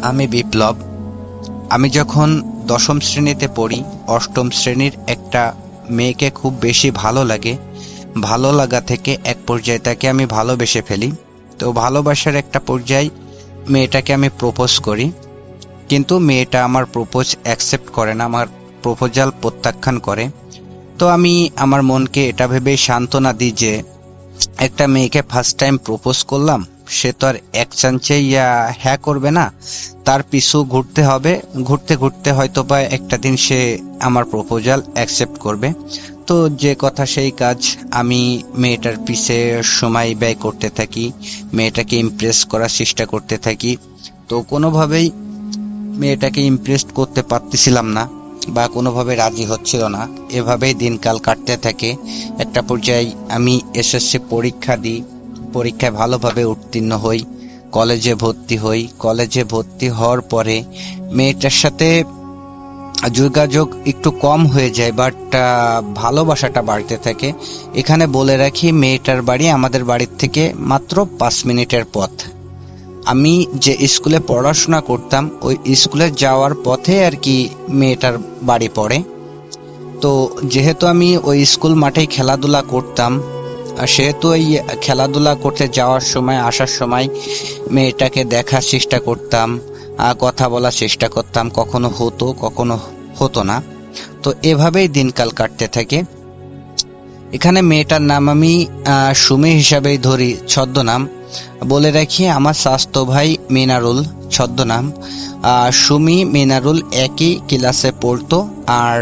আমি বিপ্লব। আমি যখন দশম শ্রেণীতে পড়ি, অষ্টম শ্রেণীর একটা মেয়েকে খুব বেশি ভালো লাগে। ভালো লাগা থেকে এক পর্যায়ে তাকে আমি ভালোবেসে ফেলি। তো ভালোবাসার একটা পর্যায়ে মেয়েটাকে আমি প্রপোজ করি, কিন্তু মেয়েটা আমার প্রপোজ অ্যাকসেপ্ট করে না, আমার প্রপোজাল প্রত্যাখ্যান করে। তো আমি আমার মনকে এটা ভেবে সান্ত্বনা দিই যে একটা মেয়েকে ফার্স্ট টাইম প্রপোজ করলাম, সে তো আর এক চান্সেই হ্যাঁ করবে না, তার পিছু ঘুরতে হবে। ঘুরতে ঘুরতে হয়তো বা একটা দিন সে আমার প্রপোজাল অ্যাকসেপ্ট করবে। তো যে কথা সেই কাজ, আমি মেয়েটার পিছে সময় ব্যয় করতে থাকি, মেয়েটাকে ইমপ্রেস করার চেষ্টা করতে থাকি। তো কোনোভাবেই মেয়েটাকে ইমপ্রেস করতে পারতেছিলাম না বা কোনোভাবে রাজি হচ্ছিল না। এভাবেই দিনকাল কাটতে থাকে। একটা পর্যায়ে আমি এসএসসি পরীক্ষা দিই, পরীক্ষায় ভালোভাবে উত্তীর্ণ হই, কলেজে ভর্তি হই। কলেজে ভর্তি হওয়ার পরে মেয়েটার সাথে যোগাযোগ একটু কম হয়ে যায়, বাট ভালোবাসাটা বাড়তে থাকে। এখানে বলে রাখি, মেয়েটার বাড়ি আমাদের বাড়ির থেকে মাত্র 5 মিনিটের পথ। আমি যে স্কুলে পড়াশোনা করতাম ওই স্কুলে যাওয়ার পথে আর কি মেয়েটার বাড়ি পড়ে। তো যেহেতু আমি ওই স্কুল মাঠেই খেলাধুলা করতাম, সেহেতু এই খেলাধুলা করতে যাওয়ার সময় আসার সময় মেয়েটাকে দেখার চেষ্টা করতাম, কথা বলার চেষ্টা করতাম। কখনো হতো, কখনো হতো না। তো এভাবেই দিনকাল কাটতে থাকে। এখানে মেয়েটার নাম আমি সুমি হিসাবেই ধরি, ছদ্মনাম। বলে রাখি, আমার স্বাস্থ্য ভাই মিনারুল, ছদ্মনাম। সুমি মিনারুল একই ক্লাসে পড়তো। আর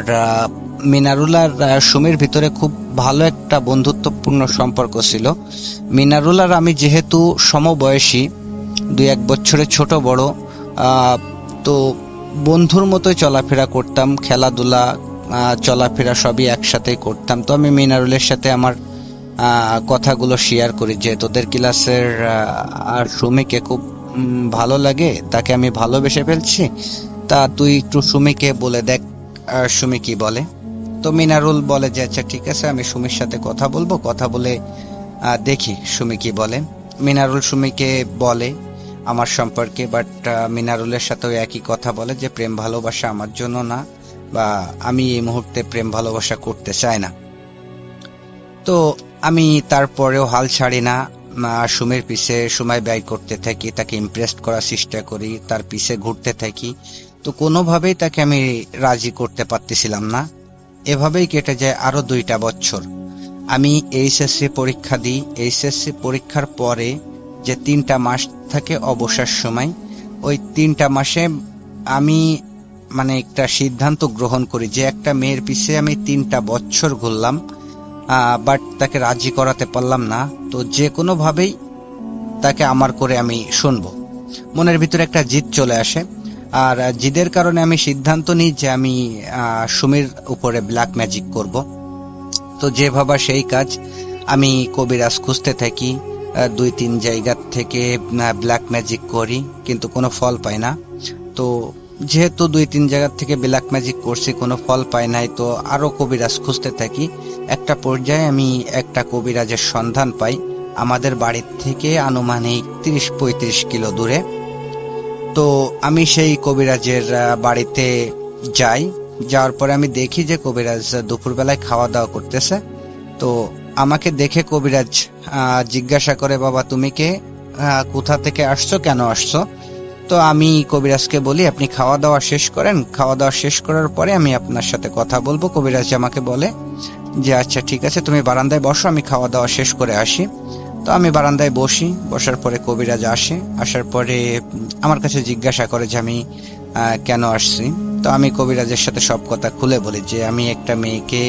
মিনারুল আর সুমির ভিতরে খুব ভালো একটা বন্ধুত্বপূর্ণ সম্পর্ক ছিল। মিনারুল আর আমি যেহেতু সমবয়সী, 2-1 বছরের ছোট বড়, তো বন্ধুর মতোই চলাফেরা করতাম, খেলাধুলা চলাফেরা সবই একসাথেই করতাম। তো আমি মিনারুলের সাথে আমার কথাগুলো শেয়ার করি যে তোদের ক্লাসের আর সুমিকে খুব ভালো লাগে, তাকে আমি ভালোবেসে ফেলছি, তা তুই একটু সুমিকে বলে দেখ সুমি কি বলে। তো মিনারুল বলে যে আচ্ছা ঠিক আছে, আমি সুমির সাথে কথা বলবো, কথা বলে দেখি সুমি কি বলে। মিনারুল সুমিকে বলে আমার সম্পর্কে, বাট মিনারুলের সাথেও একই কথা বলে যে প্রেম ভালোবাসা আমার জন্য না, বা আমি এই মুহূর্তে প্রেম ভালোবাসা করতে চাই না। তো আমি তারপরেও হাল ছাড়ি না, সুমির পিছে সময় ব্যয় করতে থাকি, তাকে ইমপ্রেস করার চেষ্টা করি, তার পিছে ঘুরতে থাকি। তো কোনোভাবেই তাকে আমি রাজি করতে পারতেছিলাম না। এভাবেই কেটে যায় আরো 2টা বছর। আমি এইচএসসি পরীক্ষা দিই। এইচএসসি পরীক্ষার পরে যে 3টা মাস থাকে অবসর সময়, ওই 3টা মাসে আমি একটা সিদ্ধান্ত গ্রহণ করি যে একটা মেয়ের পিছে আমি 3টা বছর ঘুরলাম, বাট তাকে রাজি করাতে পারলাম না। তো যে কোনো ভাবেই তাকে আমার করে আমি শুনবো। মনের ভিতরে একটা জিদ চলে আসে, আর জিদের কারণে আমি সিদ্ধান্ত নিই যে আমি সুমির উপরে ব্ল্যাক ম্যাজিক করব। তো যে ভাবা সেই কাজ, আমি কবিরাজ খুঁজতে থাকি, 2-3 জায়গা থেকে ব্ল্যাক ম্যাজিক করি, কিন্তু কোনো ফল পাই না। তো যেহেতু 2-3 জায়গা থেকে ব্ল্যাক ম্যাজিক করছি, কোনো ফল পাই নাই, তো আরো কবিরাজ খুঁজতে থাকি। একটা পর্যায়ে আমি একটা কবিরাজের সন্ধান পাই আমাদের বাড়ির থেকে আনুমানিক 30-35 কিলো দূরে। তো আমি সেই কবিরাজের বাড়িতে যাই। যাওয়ার পরে আমি দেখি যে কবিরাজ দুপুরবেলায় খাওয়া দাওয়া করতেছে। তো আমাকে দেখে কবিরাজ জিজ্ঞাসা করে, বাবা তুমি কে, কোথা থেকে আসছো, কেন আসছো? তো আমি কবিরাজকে বলি আপনি খাওয়া দাওয়া শেষ করেন, খাওয়া দাওয়া শেষ করার পরে আমি আপনার সাথে কথা বলবো। কবিরাজ আমাকে বলে যে আচ্ছা ঠিক আছে, তুমি বারান্দায় বসো, আমি খাওয়া দাওয়া শেষ করে আসি। তো আমি বারান্দায় বসি। বসার পরে কবিরাজ আসে। আসার পরে আমার কাছে জিজ্ঞাসা করে যে আমি কেন আসছি। তো আমি কবিরাজের সাথে সব কথা খুলে বলি যে আমি একটা মেয়েকে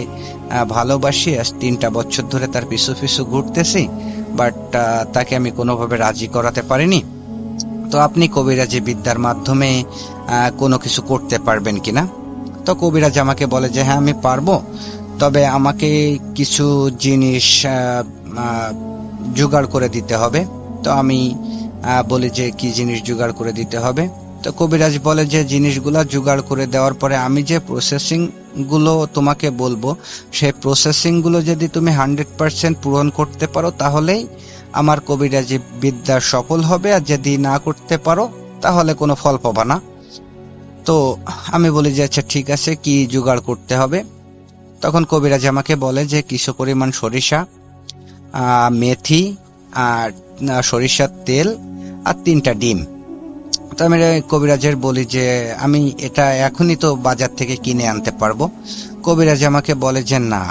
ভালোবাসি, আজ 3টা বছর ধরে তার পিছু পিছু ঘুরতেছি, বাট তাকে আমি কোনোভাবে রাজি করাতে পারিনি। তো আপনি কবিরাজি বিদ্যার মাধ্যমে কোনো কিছু করতে পারবেন কিনা? তো কবিরাজ আমাকে বলে যে হ্যাঁ আমি পারবো, তবে আমাকে কিছু জিনিস জোগাড় করে দিতে হবে। তো আমি বলি যে কি জিনিস জোগাড় করে দিতে হবে? তো কবিরাজ বলে যে জিনিসগুলা জোগাড় করে দেওয়ার পরে আমি যে প্রসেসিং গুলো তোমাকে বলবো, সেই প্রসেসিং গুলো যদি তুমি 100% পূরণ করতে পারো তাহলেই আমার কবিরাজি বিদ্যা সফল হবে, আর যদি না করতে পারো তাহলে কোনো ফল পাবা না। তো আমি বলি যে আচ্ছা ঠিক আছে, কি জোগাড় করতে হবে? তখন কবিরাজ আমাকে বলে যে কিছু পরিমাণ সরিষা, মেথি, আর সরিষার তেল, আর 3টা ডিম। তো আমি কবিরাজের বলি যে আমি এটা এখনই তো বাজার থেকে কিনে আনতে পারবো। কবিরাজ আমাকে বলে যে না,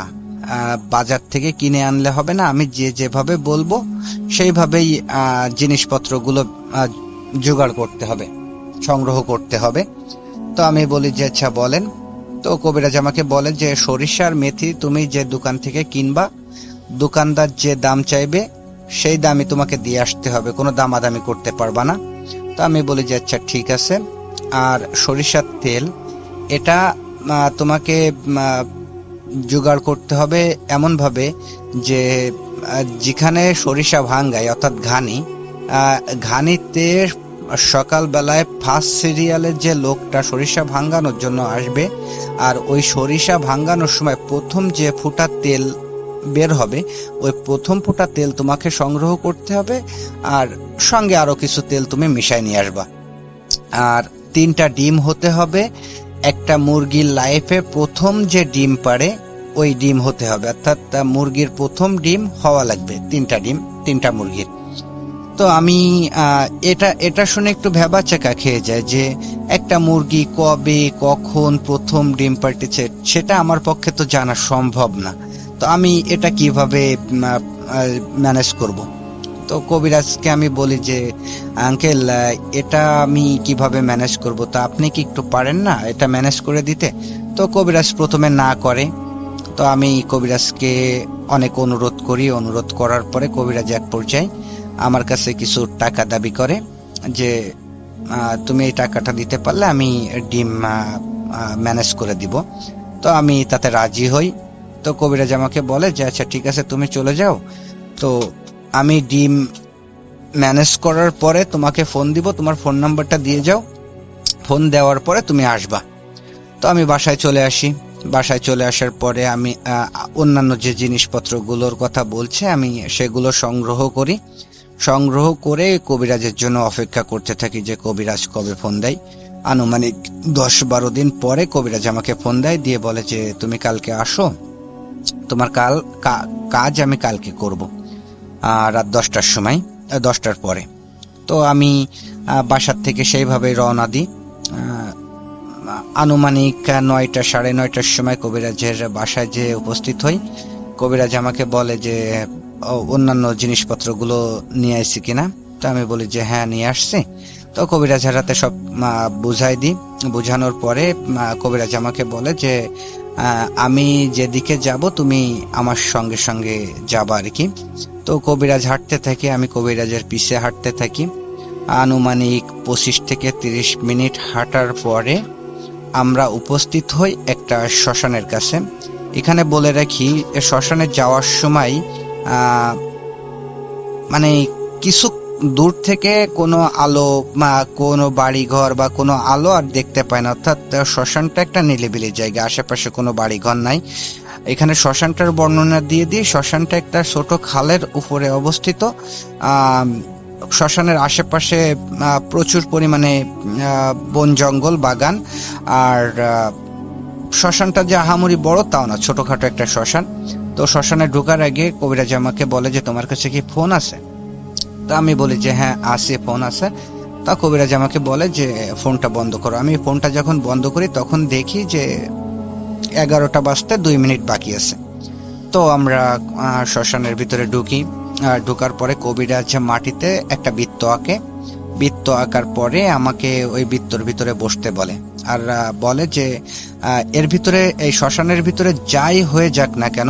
বাজার থেকে কিনে আনলে হবে না, আমি যেভাবে বলবো সেইভাবেই জিনিসপত্রগুলো জোগাড় করতে হবে, সংগ্রহ করতে হবে। তো আমি বলি যে আচ্ছা বলেন। তো কবিরাজ আমাকে বলে যে সরিষার মেথি তুমি যে দোকান থেকে কিনবা, দোকানদার যে দাম চাইবে সেই দামই তোমাকে দিয়ে আসতে হবে, কোনো দামাদামি করতে পারবা না। তো আমি বলি যে আচ্ছা ঠিক আছে। আর সরিষার তেল, এটা তোমাকে জোগাড় করতে হবে এমন ভাবে যে যেখানে সরিষা ভাঙ্গায় অর্থাৎ ঘানিতে সকাল বেলায় ফার্স্ট সিরিয়ালের যে লোকটা সরিষা ভাঙ্গানোর জন্য আসবে, আর ওই সরিষা ভাঙ্গানোর সময় প্রথম যে ফুটা তেল বের হবে, ওই প্রথম ফুটা তেল তোমাকে সংগ্রহ করতে হবে, আর সঙ্গে আরো কিছু তেল তুমি মিশাই নিয়ে আসবা। আর 3টা ডিম হতে হবে, একটা মুরগির লাইফে প্রথম যে ডিম পারে ওই ডিম হতে হবে, অর্থাৎ মুরগির প্রথম ডিম হওয়া লাগবে 3টা ডিম, 3টা মুরগির। তো আমি এটা শুনে একটু ভ্যাবাচ্যাকা খেয়ে যায় যে একটা মুরগি কবে কখন প্রথম ডিম পাড়তেছে সেটা আমার পক্ষে তো জানা সম্ভব না। তো আমি এটা কিভাবে ম্যানেজ করব? তো কবিরাজকে আমি বলি যে আঙ্কেল, এটা আমি কিভাবে ম্যানেজ করব? তো আপনি কি একটু পারেন না এটা ম্যানেজ করে দিতে? তো কবিরাজ প্রথমে না করে। তো আমি কবিরাজকে অনেক অনুরোধ করি, অনুরোধ করার পরে কবিরাজ এক পর্যায়ে আমার কাছে কিছু টাকা দাবি করে যে তুমি এই টাকাটা দিতে পারলে আমি ডিম ম্যানেজ করে দিব। তো আমি তাতে রাজি হই। তো কবিরাজ আমাকে বলে যে আচ্ছা ঠিক আছে, তুমি চলে যাও, তো আমি ডিম ম্যানেজ করার পরে তোমাকে ফোন দিব, তোমার ফোন নাম্বারটা দিয়ে যাও, ফোন দেওয়ার পরে তুমি আসবা। তো আমি বাসায় চলে আসি। বাসায় চলে আসার পরে আমি অন্যান্য যে জিনিসপত্রগুলোর কথা বলছে আমি সেগুলো সংগ্রহ করি। সংগ্রহ করে কবিরাজের জন্য অপেক্ষা করতে থাকি যে কবিরাজ কবে ফোন দেয়। আনুমানিক 10-12 দিন পরে কবিরাজ আমাকে ফোন দেয়, দিয়ে বলে যে তুমি কালকে আসো, তোমার কাজ আমি কালকে করব রাত 10টার সময়, 10টার পরে। তো আমি বাসার থেকে সেইভাবে রওনা দিই। আনুমানিক 9টা 9:30টার সময় কবিরাজের বাসায় যে উপস্থিত হই। কবিরাজ আমাকে বলে যে অন্যান্য জিনিসপত্রগুলো নিয়ে আসছি কিনা। তো আমি বলি যে হ্যাঁ নিয়ে আসছি। তো কবিরাজের হাতে সব বুঝাই দিই। বুঝানোর পরে কবিরাজ আমাকে বলে যে আমি যেদিকে যাব তুমি আমার সঙ্গে সঙ্গে যাবা আর কি। তো কবিরাজ হাঁটতে থাকি, আমি কবিরাজের পিছে হাঁটতে থাকি। আনুমানিক 25 থেকে 30 মিনিট হাঁটার পরে আমরা উপস্থিত হই একটা শ্মশানের কাছে। এখানে বলে রাখি, শ্মশানে যাওয়ার সময় মানে কিছু দূর থেকে কোনো আলো বা কোনো বাড়িঘর বা কোনো আলো আর দেখতে পায় না, অর্থাৎ শ্মশানটা একটা নিরিবিলি জায়গা, আশেপাশে কোনো বাড়িঘর নাই। এখানে শ্মশানটার বর্ণনা দিয়ে দিই। শ্মশানটা একটা ছোট খালের উপরে অবস্থিত। শ্মশানের আশেপাশে প্রচুর পরিমাণে বন জঙ্গল বাগান। আর শ্মশানটা যে আহামরি বড় তাও না, ছোটখাটো একটা শ্মশান। তো শ্মশানে ঢোকার আগে কবিরাজ আমাকে বলে যে তোমার কাছে কি ফোন আছে? তা আমি বলি যে হ্যাঁ আছে, ফোন আছে। তা কবিরাজ আমাকে বলে যে ফোনটা বন্ধ করো। আমি ফোনটা যখন বন্ধ করি তখন দেখি যে 11টা বাজতে 2 মিনিট বাকি আছে। তো আমরা শ্মশানের ভিতরে ঢুকি। ঢোকার পরে কবিরাজ মাটিতে একটা বৃত্ত আঁকে। বৃত্ত আঁকার পরে আমাকে ওই বৃত্তর ভিতরে বসতে বলে, আর বলে যে এর ভিতরে, এই শ্মশানের ভিতরে যাই হয়ে যাক না কেন,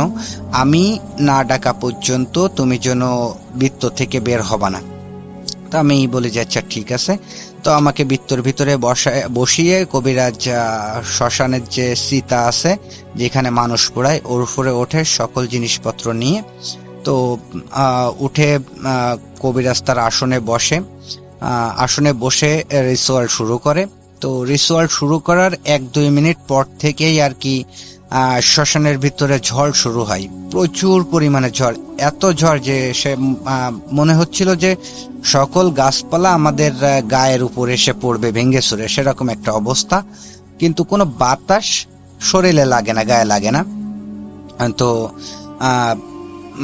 আমি না ডাকা পর্যন্ত তুমি যেন বৃত্ত থেকে বের হবা না। তো আমি বলি যে আচ্ছা ঠিক আছে। তো আমাকে বৃত্তর ভিতরে বসিয়ে কবিরাজ শ্মশানের যে চিতা আছে যেখানে মানুষ পোড়ায় ওর উপরে ওঠে সকল জিনিসপত্র নিয়ে। তো উঠে কবিরাজ তার আসনে বসে। আসনে বসে রিচুয়াল শুরু করে। তো রিচুয়াল শুরু করার 1-2 মিনিট পর থেকেই আর কি শ্মশানের ভিতরে ঝড় শুরু হয়, প্রচুর পরিমাণে ঝড়, এত ঝড় যে সে মনে হচ্ছিল যে সকল গাছপালা আমাদের গায়ের উপর এসে পড়বে ভেঙে চুরে, সেরকম একটা অবস্থা। কিন্তু কোনো বাতাস শরীরে লাগে না, গায়ে লাগে না। তো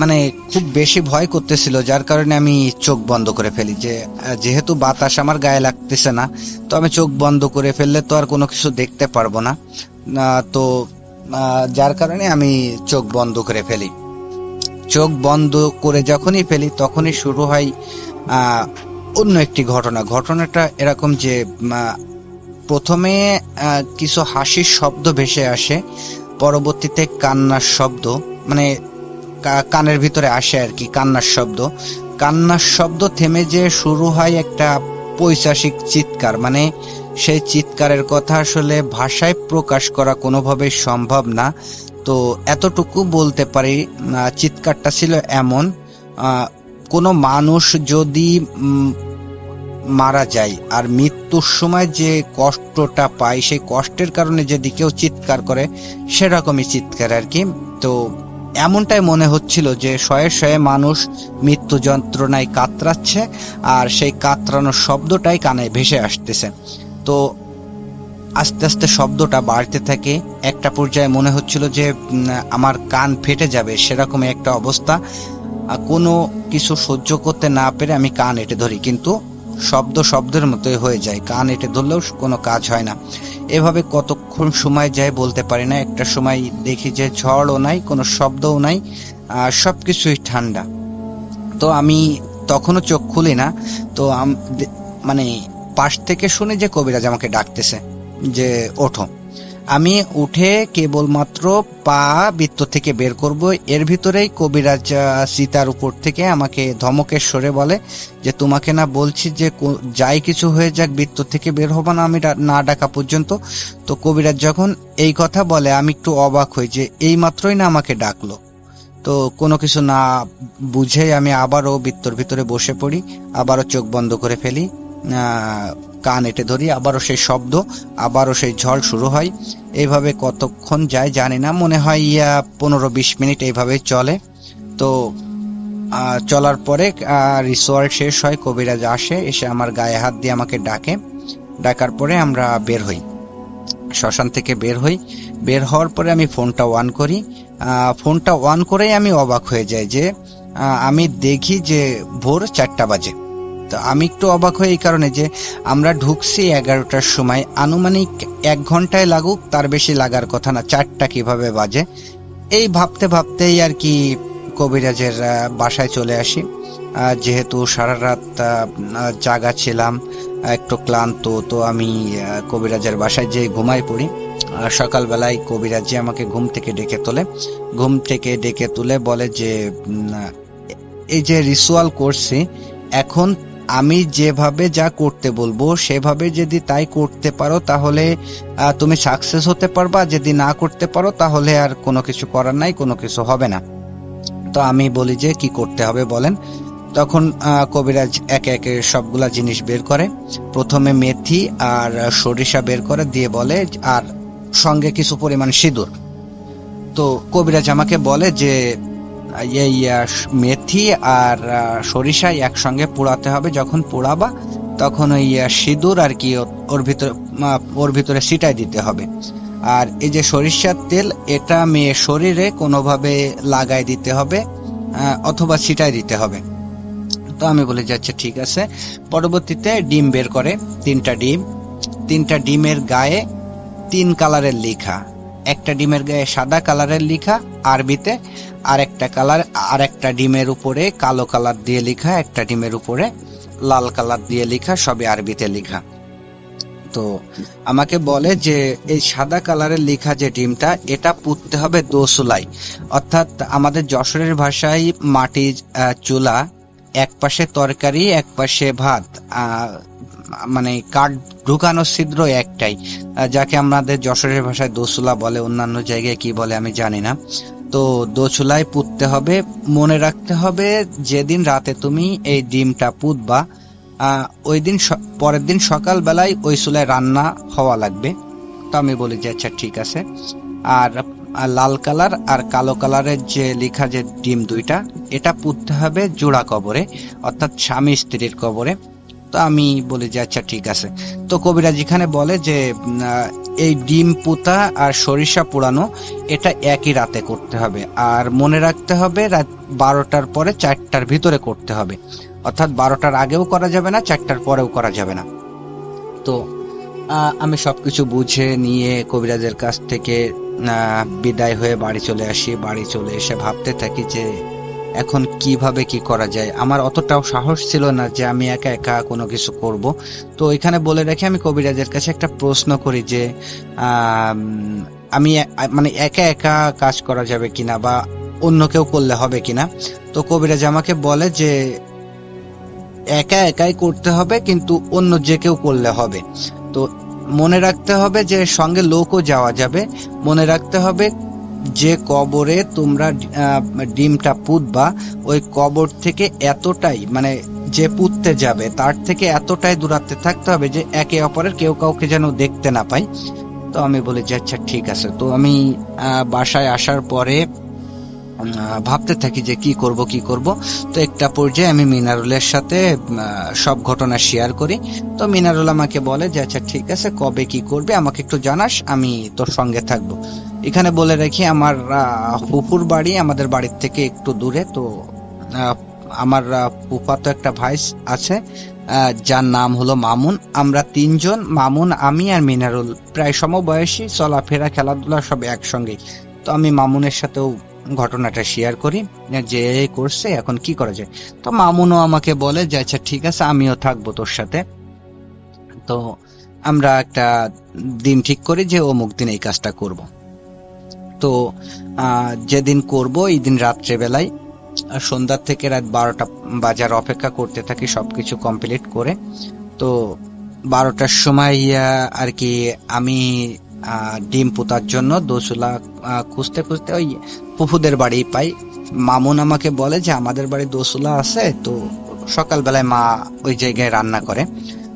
মানে খুব বেশি ভয় করতেছিল, যার কারণে আমি চোখ বন্ধ করে ফেলি, যে যেহেতু বাতাস আমার গায়ে লাগতেছে না, তো আমি চোখ বন্ধ করে ফেললে তো আর কোনো কিছু দেখতে পারবো না। তো যার কারণে আমি চোখ বন্ধ করে ফেলি। চোখ বন্ধ করে যখনই ফেলি তখনই শুরু হয় অন্য একটি ঘটনা। ঘটনাটা এরকম যে প্রথমে কিছু হাসির শব্দ ভেসে আসে, পরবর্তীতে কান্নার শব্দ, মানে কানের ভিতরে আসে আর কি কান্নার শব্দ থেমে যে শুরু হয় একটা পৈশাচিক চিৎকার। মানে সেই চিৎকারের কথা আসলে ভাষায় প্রকাশ করা কোনোভাবেই সম্ভব না। তো এতটুকু বলতে পারি, চিৎকারটা ছিল এমন, কোনো মানুষ যদি মারা যায় আর মৃত্যুর সময় যে কষ্টটা পায়, সেই কষ্টের কারণে যদি কেউ চিৎকার করে, সেরকমই চিৎকার আর কি। তো এমনটাই মনে হচ্ছিল যে শয়ে শয়ে মানুষ মৃত্যু যন্ত্রণায় কাতরাচ্ছে, আর সেই কাতরানোর শব্দটাই কানে ভেসে আসতেছে। তো আস্তে আস্তে শব্দটা বাড়তে থাকে, একটা পর্যায়ে মনে হচ্ছিল যে আমার কান ফেটে যাবে, সেরকম একটা অবস্থা। কোনো কিছু সহ্য করতে না পেরে আমি কান এঁটে ধরি, কিন্তু শব্দের মতোই হয়ে যায়, কান এঁটে ধরলেও কোনো কাজ হয় না। এভাবে কতক্ষণ সময় যায় বলতে পারি না। একটা সময় দেখি যে ঝড়ও নাই, কোনো শব্দও নাই, সবকিছুই ঠান্ডা। তো আমি তখনও চোখ খুলি না। তো মানে পাশ থেকে শুনি যে কবিরাজ আমাকে ডাকতেছে যে ওঠো। আমি উঠে কেবলমাত্র পা বৃত্ত থেকে বের করব, এর ভিতরেই কবিরাজ সীতার উপর থেকে আমাকে ধমকের স্বরে বলে যে তোমাকে না বলছি যে যাই কিছু হয়ে যাক বৃত্ত থেকে বের হবো না আমি না ডাকা পর্যন্ত। তো কবিরাজ যখন এই কথা বলে আমি একটু অবাক হই যে এই মাত্রই না আমাকে ডাকলো। তো কোনো কিছু না বুঝে আমি আবারও বৃত্তর ভিতরে বসে পড়ি, আবারও চোখ বন্ধ করে ফেলি, কান এঁটে ধরি, আবারও সেই শব্দ, আবারও সেই ঝড় শুরু হয়। এইভাবে কতক্ষণ যায় জানি না, মনে হয় 15-20 মিনিট এইভাবে চলে। তো চলার পরে রিচুয়াল শেষ হয়, কবিরাজ আসে, এসে আমার গায়ে হাত দিয়ে আমাকে ডাকে। ডাকার পরে আমরা বের হই, শ্মশান থেকে বের হই। বের হওয়ার পরে আমি ফোনটা অন করি। ফোনটা অন করেই আমি অবাক হয়ে যাই যে আমি দেখি যে ভোর 4টা বাজে। তো আমি একটু অবাক হই এই কারণে যে আমরা ঢুকছি 11টার সময়, আনুমানিক 1 ঘন্টায় লাগুক, তার বেশি লাগার কথা না, 4টা কিভাবে বাজে এই ভাবতে ভাবতেই আর কি কবিরাজের বাসায় চলে আসি। যেহেতু সারা রাত জাগা ছিলাম, একটু ক্লান্ত, তো আমি কবিরাজের বাসায় যেয়ে ঘুমাই পড়ি। সকালবেলায় কবিরাজি আমাকে ঘুম থেকে ডেকে তুলে বলে যে এই যে রিচুয়াল করছি, এখন আমি যেভাবে যা করতে বলবো সেভাবে যদি তাই করতে পারো তাহলে তুমি সাকসেস হতে পারবা, যদি না করতে পারো তাহলে আর কোনো কিছু করার নাই, কোনো কিছু হবে না। তো আমি বলি যে কি করতে হবে বলেন। তখন কবিরাজ একে একে সবগুলা জিনিস বের করে, প্রথমে মেথি আর সরিষা বের করে দিয়ে বলে, আর সঙ্গে কিছু পরিমাণ সিঁদুর। তো কবিরাজ আমাকে বলে যে এই মেথি আর সরিষা একসঙ্গে পোড়াতে হবে, যখন পোড়াবা তখন ওই সিঁদুর আর কি ওর ভিতরে ছিটাই দিতে হবে। আর এই যে সরিষার তেল, এটা মেয়ের শরীরে কোনোভাবে লাগাই দিতে হবে অথবা ছিটাই দিতে হবে। তো আমি বলি যে আচ্ছা ঠিক আছে। পরবর্তীতে ডিম বের করে, 3টা ডিমের গায়ে 3 কালারের লেখা, একটা ডিমের গায়ে সাদা কালারের লেখা আরবিতে, আর একটা ডিমের উপরে কালো কালার দিয়ে লেখা, একটা ডিমের উপরে লাল কালার দিয়ে লেখা, সবই আরবিতে লেখা। তো আমাকে বলে যে এই সাদা কালারের লেখা যে ডিমটা, এটা পুঁততে হবে দোচুলায়, অর্থাৎ আমাদের যশোরের ভাষায় মাটির চুলা, এক পাশে তরকারি এক পাশে ভাত, মানে কাঠ ঢুকানো ছিদ্র একটাই, যাকে আমাদের যশোরের ভাষায় দোচুলা বলে, অন্যান্য জায়গায় কি বলে আমি জানি না। তো দোচুলায় পুঁততে হবে। মনে রাখতে হবে যেদিন রাতে তুমি এই ডিমটা পুঁতবা, ওই দিন পরের দিন সকাল বেলায় ওই চুলায় রান্না হওয়া লাগবে। তো আমি বলি যে আচ্ছা ঠিক আছে। আর লাল কালার আর কালো কালারের যে লেখা যে ডিম দুইটা, এটা পুঁততে হবে জোড়া কবরে, অর্থাৎ স্বামী স্ত্রীর কবরে। তো আমি বলি যে আচ্ছা ঠিক আছে। তো কবিরাজ এখানে বলে যে এই ডিম পুঁতা আর সরিষা পোড়ানো এটা একই রাতে করতে হবে, আর মনে রাখতে হবে রাত 12টার পরে 4টার ভিতরে করতে হবে, অর্থাৎ 12টার আগেও করা যাবে না, 4টার পরেও করা যাবে না। তো আমি সবকিছু বুঝে নিয়ে কবিরাজের কাছ থেকে বিদায় হয়ে বাড়ি চলে আসি। বাড়ি চলে এসে ভাবতে থাকি যে এখন কিভাবে কি করা যায়। আমার অতটাও সাহস ছিল না যে আমি একা একা কোনো কিছু করব। তো এখানে বলে রাখি, আমি কবিরাজের কাছে একটা প্রশ্ন করি যে আমি মানে একা একা কাজ করা যাবে কিনা বা অন্য কেউ করলে হবে কিনা। তো কবিরাজ আমাকে বলে যে একা একাই করতে হবে, কিন্তু অন্য যে কেউ করলে হবে। তো মনে রাখতে হবে যে সঙ্গে লোকও যাওয়া যাবে। মনে রাখতে হবে যে কবরে তোমরা ডিমটা পুঁতবা, ওই কবর থেকে এতটাই মানে যে পুঁততে যাবে তার থেকে এতটাই দূরত্বে থাকতে হবে যে একে অপরের কেউ কাউকে যেন দেখতে না পায়। তো আমি বলি যে আচ্ছা ঠিক আছে। তো আমি বাসায় আসার পরে ভাবতে থাকি যে কি করব। তো একটা পর্যায়ে আমি মিনারুলের সাথে সব ঘটনা শেয়ার করি। তো মিনারুল আমাকে বলে যে আচ্ছা ঠিক আছে, কবে কি করবে আমাকে একটু জানাস, আমি তোর সঙ্গে থাকবো। এখানে বলে রাখি আমার ফুফুর বাড়ি আমাদের বাড়ির থেকে একটু দূরে। তো আমার ফুফাতো একটা ভাই আছে যার নাম হলো মামুন। আমরা তিনজন, মামুন, আমি আর মিনারুল, প্রায় সমবয়সী, চলাফেরা খেলাধুলা সব একসঙ্গেই। তো আমি মামুনের সাথেও ঘটনাটা শেয়ার করি যে এই করছে, এখন কি করা যায়। তো মামুনও আমাকে বলে যে আচ্ছা ঠিক আছে, আমিও থাকবো তোর সাথে। তো আমরা একটা দিন ঠিক করি যে অমুক দিন এই কাজটা করব। তো যেদিন করব এই দিন রাত্রে বেলায় সন্ধ্যা থেকে রাত 12টা বাজার অপেক্ষা করতে থাকি সবকিছু কমপ্লিট করে। তো 12টার সময় আর কি আমি ডিম পোতার জন্য দোসুলা খুঁজতে খুঁজতে ওই ফুফুদের বাড়ি পাই। মামুন আমাকে বলে যে আমাদের বাড়ি দোসুলা আছে, তো সকালবেলায় মা ওই জায়গায় রান্না করে,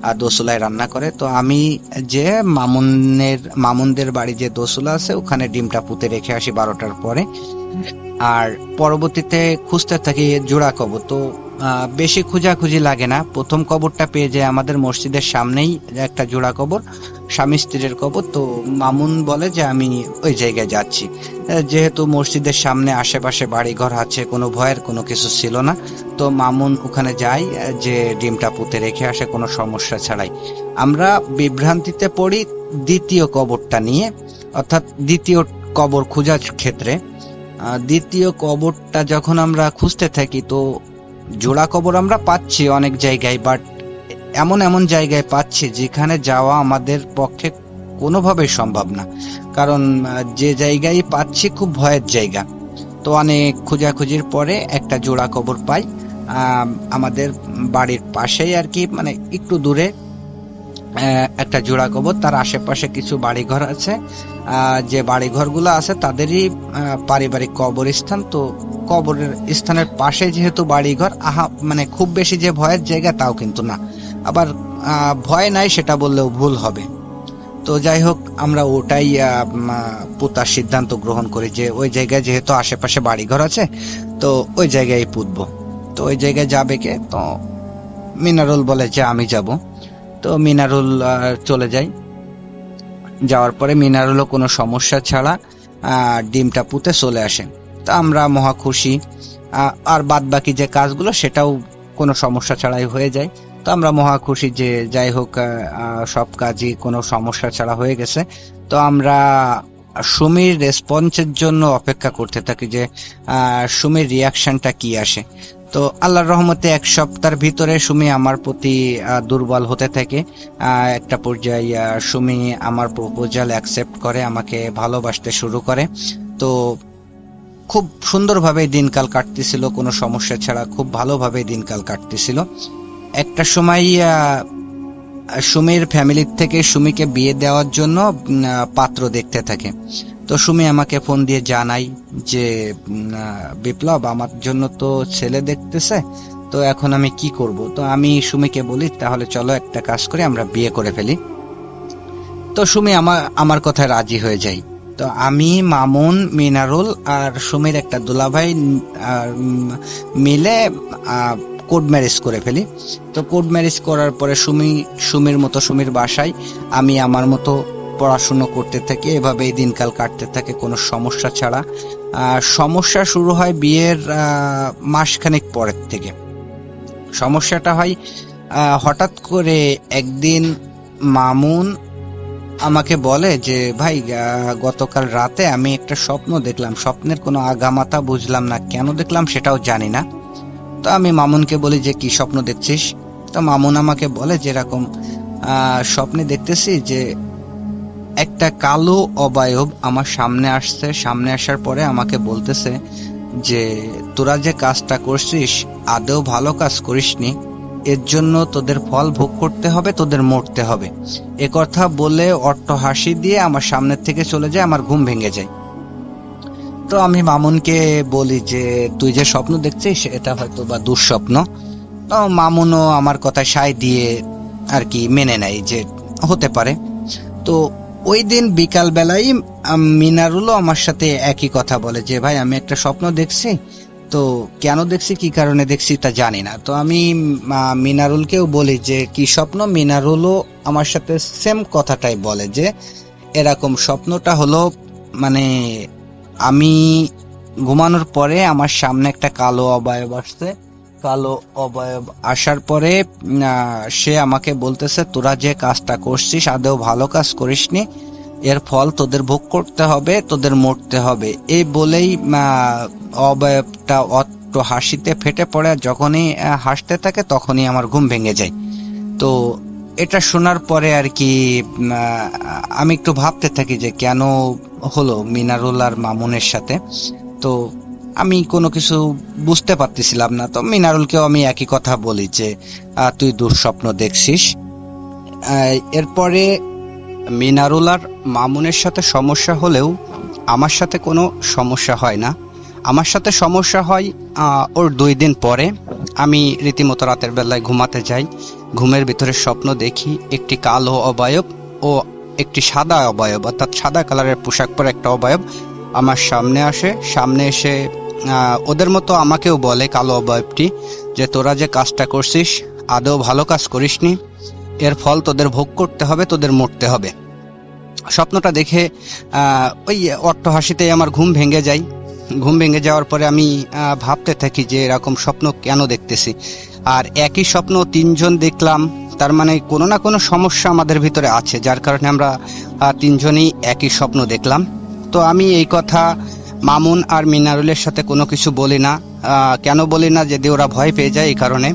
আর দোসুলায় রান্না করে। তো আমি যে মামুনদের বাড়ি যে দোসুলা আছে ওখানে ডিমটা পুঁতে রেখে আসি 12টার পরে। আর পরবর্তীতে খুঁজতে থাকি জোড়া কবর। তো বেশি খোঁজাখুঁজি লাগে না, প্রথম কবরটা পেয়ে যায় আমাদের মসজিদের সামনেই একটা জোড়া কবর, স্বামী স্ত্রীর কবর। তো মামুন বলে যে আমি ওই জায়গায় যাচ্ছি। যেহেতু মসজিদের সামনে আশেপাশে বাড়ি ঘর আছে, কোনো ভয়ের কোনো কিছু ছিল না। তো মামুন ওখানে যায় যে ডিমটা পুঁতে রেখে আসে কোনো সমস্যা ছাড়াই। আমরা বিভ্রান্তিতে পড়ি দ্বিতীয় কবরটা নিয়ে, অর্থাৎ দ্বিতীয় কবর খোঁজার ক্ষেত্রে। দ্বিতীয় কবরটা যখন আমরা খুঁজতে থাকি, তো জোড়া কবর আমরা পাচ্ছি অনেক জায়গায়, বাট এমন এমন জায়গায় পাচ্ছি যেখানে যাওয়া আমাদের পক্ষে কোনোভাবেই সম্ভব না, কারণ যে জায়গায় পাচ্ছি খুব ভয়ের জায়গা। তো অনেক খোঁজাখুঁজির পরে একটা জোড়া কবর পাই আমাদের বাড়ির পাশেই আর কি, মানে একটু দূরে একটা জোড়া কবর। তার আশেপাশে কিছু বাড়িঘর আছে, যে বাড়িঘরগুলো আছে তাদেরই পারিবারিক কবরস্থান। তো কবরের স্থানের পাশে যেহেতু বাড়িঘর, মানে খুব বেশি যে ভয়ের জায়গা তাও কিন্তু না, আবার ভয় নাই সেটা বললেও ভুল হবে। তো যাই হোক, আমরা ওটাই পুঁতার সিদ্ধান্ত গ্রহণ করি যে ওই জায়গায় যেহেতু আশেপাশে বাড়িঘর আছে, তো ওই জায়গায় পুঁতবো। তো ওই জায়গায় যাবে কে? তো মিনারুল বলে যে আমি যাব। তো মিনারুল চলে যায়। যাওয়ার পরে মিনারুলও কোনো সমস্যা ছাড়া ডিমটা পুঁতে চলে আসে। তা আমরা মহা খুশি। আর বাদ বাকি যে কাজগুলো সেটাও কোনো সমস্যা ছাড়াই হয়ে যায়। তো আমরা মহা খুশি যে যাই হোক সব কাজই কোনো সমস্যা ছাড়া হয়ে গেছে। তো আমরা সুমির রেসপন্সের জন্য অপেক্ষা করতে থাকি যে সুমির রিয়াকশনটা কি আসে। তো আল্লাহর রহমতে 1 সপ্তাহের ভিতরে সুমি আমার প্রতি দুর্বল হতে থাকে। একটা পর্যায়ে সুমি আমার প্রপোজাল অ্যাকসেপ্ট করে, আমাকে ভালোবাসতে শুরু করে। তো খুব সুন্দরভাবে দিনকাল কাটতেছিল, কোনো সমস্যা ছাড়া খুব ভালোভাবে দিনকাল কাটতেছিল। একটা সময় সুমির ফ্যামিলি থেকে সুমিকে বিয়ে দেওয়ার জন্য পাত্র দেখতে থাকে। তো সুমি আমাকে ফোন দিয়ে জানাই যে বিপ্লব, আমার জন্য তো ছেলে দেখতেছে, তো এখন আমি কি করব। তো আমি সুমিকে বলি তাহলে চলো একটা কাজ করি, আমরা বিয়ে করে ফেলি। তো সুমি আমার কথায় রাজি হয়ে যায়। তো তো আমি, মামুন, মিনারুল আর সুমির একটা দুলাভাই মিলে কোড ম্যারেজ করে ফেলি। তো কোড ম্যারেজ করার পরে সুমির মতো সুমির বাসায়, আমি আমার মতো পড়াশুনো করতে থাকি। এভাবে এই দিনকাল কাটতে থাকে কোনো সমস্যা ছাড়া। সমস্যা শুরু হয় বিয়ের মাসখানেক পরের থেকে। সমস্যাটা হয় হঠাৎ করে একদিন মামুন আমাকে বলে যে ভাই, গতকাল রাতে আমি একটা স্বপ্ন দেখলাম। স্বপ্নের কোনো আগামাথা বুঝলাম না, কেন দেখলাম সেটাও জানি না। তো আমি মামুনকে বলি যে কি স্বপ্ন দেখছিস? তো মামুন আমাকে বলে যে এরকম স্বপ্নে দেখতেছি যে একটা কালো অবয়ব আমার সামনে আসছে। সামনে আসার পরে আমাকে বলতেছে যে তোরা যে কাজটা করছিস আদৌ ভালো কাজ করিসনি, এর জন্য তোদের ফল ভোগ করতে হবে, তোদের মরতে হবে। এ কথা বলে অট্ট হাসি দিয়ে আমার সামনের থেকে চলে যায়, আমার ঘুম ভেঙে যায়। তো আমি মামুনকে বলি যে তুই যে স্বপ্ন দেখছিস এটা হয়তো বা দুঃস্বপ্ন। তো মামুনও আমার কথা সায় দিয়ে আর কি মেনে নেয় যে হতে পারে। তো ওই দিন বিকাল বেলায় মিনারুলও আমার সাথে একই কথা বলে যে ভাই, আমি একটা স্বপ্ন দেখছি, তো কেন দেখছি, কি কারণে দেখছি তা জানি না। তো আমি মিনারুলকেও বলি যে কি স্বপ্ন। মিনারুলও আমার সাথে সেম কথাটাই বলে যে এরকম স্বপ্নটা হলো, মানে আমি ঘুমানোর পরে আমার সামনে একটা কালো অবয়ব আসছে। কালো অবয়ব আসার পরে সে আমাকে বলতেছে তোরা যে কাজটা করছিস আদৌ ভালো কাজ করিসনি, এর ফল তোদের ভোগ করতে হবে, তোদের মরতে হবে। এই বলেই অবয়বটা অট্ট হাসিতে ফেটে পড়ে। যখনই হাসতে থাকে তখনই আমার ঘুম ভেঙে যায়। তো এটা শোনার পরে আর কি আমি একটু ভাবতে থাকি যে কেন হলো মিনারুল আর মামুনের সাথে। তো আমি কোনো কিছু বুঝতে পারতেছিলাম না। তো মিনারুলকেও আমি একই কথা বলি যে তুই দুঃস্বপ্ন দেখছিস। এরপরে মিনারুল আর মামুনের সাথে সমস্যা হলেও আমার সাথে কোনো সমস্যা হয় না। আমার সাথে সমস্যা হয় ওর 2 দিন পরে। আমি রীতিমতো রাতের বেলায় ঘুমাতে যাই, ঘুমের ভিতরে স্বপ্ন দেখি একটি কালো অবয়ব ও একটি সাদা অবয়ব, অর্থাৎ সাদা কালারের পোশাক পরে একটা অবয়ব আমার সামনে আসে। সামনে এসে ওদের মতো আমাকেও বলে, কালো অবয়বটি, যে তোরা যে কাজটা করছিস আদৌ ভালো কাজ করিসনি, এর ফল তোদের ভোগ করতে হবে, তোদের মরতে হবে। স্বপ্নটা দেখে ওই অট্ট হাসিতেই আমার ঘুম ভেঙে যায়। ঘুম ভেঙে যাওয়ার পরে আমি ভাবতে থাকি যে এরকম স্বপ্ন কেন দেখতেছি। আর একই স্বপ্ন 3 জন দেখলাম, তার মানে কোনো না কোনো সমস্যা আমাদের ভিতরে আছে, যার কারণে আমরা 3 জনই একই স্বপ্ন দেখলাম। তো আমি এই কথা মামুন আর মিনারুলের সাথে কোনো কিছু বলি না। কেন বলি না, যদি ওরা ভয় পেয়ে যায় এই কারণে।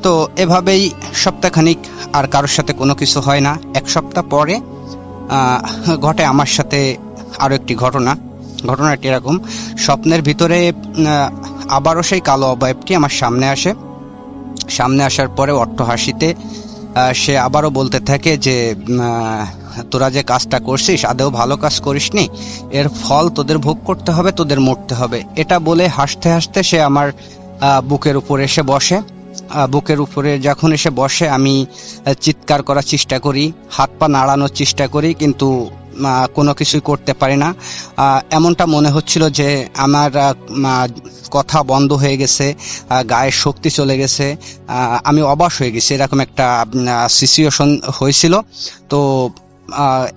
তো এভাবেই সপ্তাহখানিক আর কারোর সাথে কোনো কিছু হয় না। 1 সপ্তাহ পরে ঘটে আমার সাথে আরো একটি ঘটনাটি এরকম, স্বপ্নের ভিতরে আবারও সেই কালো অবয়বটি আমার সামনে আসে। সামনে আসার পরে অট্ট হাসিতে সে আবারও বলতে থাকে যে তোরা যে কাজটা করছিস আদৌ ভালো কাজ করিসনি, এর ফল তোদের ভোগ করতে হবে, তোদের মরতে হবে। এটা বলে হাসতে হাসতে সে আমার বুকের উপরে এসে বসে। বুকের উপরে যখন এসে বসে আমি চিৎকার করার চেষ্টা করি, হাত পা নাড়ানোর চেষ্টা করি, কিন্তু কোনো কিছুই করতে পারি না। এমনটা মনে হচ্ছিল যে আমার কথা বন্ধ হয়ে গেছে, গায়ের শক্তি চলে গেছে, আমি অবাক হয়ে গেছি, এরকম একটা সিচুয়েশন হয়েছিল। তো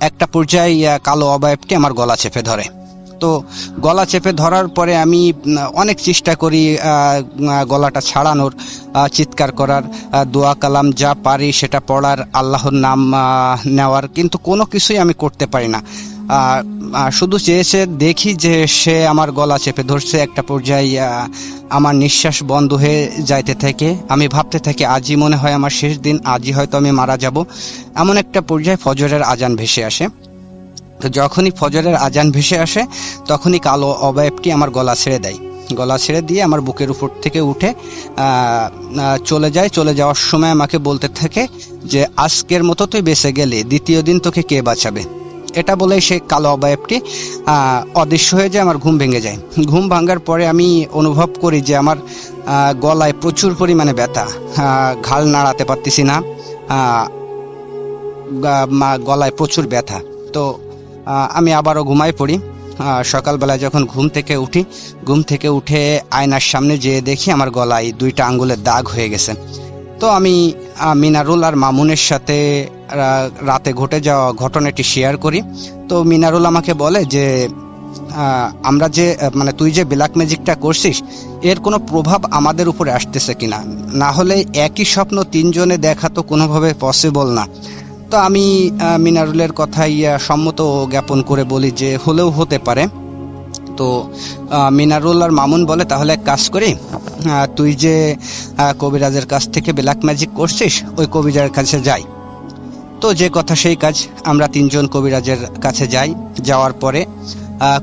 একটা পর্যায়ে কালো অবয়বটি আমার গলা চেপে ধরে। তো গলা চেপে ধরার পরে আমি অনেক চেষ্টা করি গলাটা ছাড়ানোর, চিৎকার করার, দোয়া কালাম যা পারি সেটা পড়ার, আল্লাহর নাম নেওয়ার, কিন্তু কোনো কিছুই আমি করতে পারি না। শুধু চেয়েছে দেখি যে সে আমার গলা চেপে ধরছে। একটা পর্যায়ে আমার নিঃশ্বাস বন্ধ হয়ে যাইতে থাকে। আমি ভাবতে থাকি আজই মনে হয় আমার শেষ দিন, আজই হয়তো আমি মারা যাব। এমন একটা পর্যায়ে ফজরের আজান ভেসে আসে। তো যখনই ফজরের আজান ভেসে আসে তখনই কালো অবয়বটি আমার গলা ছেড়ে দেয়। গলা ছেড়ে দিয়ে আমার বুকের উপর থেকে উঠে চলে যায়। চলে যাওয়ার সময় আমাকে বলতে থাকে যে আজকের মতো তুই বেঁচে গেলি, দ্বিতীয় দিন তোকে কে বাঁচাবে। এটা বলে সে কালো অবয়বটি অদৃশ্য হয়ে যায়। আমার ঘুম ভেঙে যায়। ঘুম ভাঙার পরে আমি অনুভব করি যে আমার গলায় প্রচুর পরিমাণে ব্যথা, ঘাড় নাড়াতে পারতেছি না, গলায় প্রচুর ব্যথা। তো আমি আবারও ঘুমায় পড়ি। সকালবেলা যখন ঘুম থেকে উঠি, ঘুম থেকে উঠে আয়নার সামনে যেয়ে দেখি আমার গলায় 2টা আঙ্গুলের দাগ হয়ে গেছে। তো আমি মিনারুল আর মামুনের সাথে রাতে ঘটে যাওয়া ঘটনাটি শেয়ার করি। তো মিনারুল আমাকে বলে যে আমরা যে মানে তুই যে ব্ল্যাক ম্যাজিকটা করছিস এর কোনো প্রভাব আমাদের উপরে আসতেছে কিনা, না হলে একই স্বপ্ন 3 জনে দেখা তো কোনোভাবে পসিবল না। তো আমি মিনারুলের কথাই সম্মত জ্ঞাপন করে বলি যে হলেও হতে পারে। তো মিনারুল আর মামুন বলে তাহলে এক কাজ করি, তুই যে কবিরাজের কাছ থেকে ব্ল্যাক ম্যাজিক করছিস ওই কবিরাজের কাছে যাই। তো যে কথা সেই কাজ, আমরা 3 জন কবিরাজের কাছে যাই। যাওয়ার পরে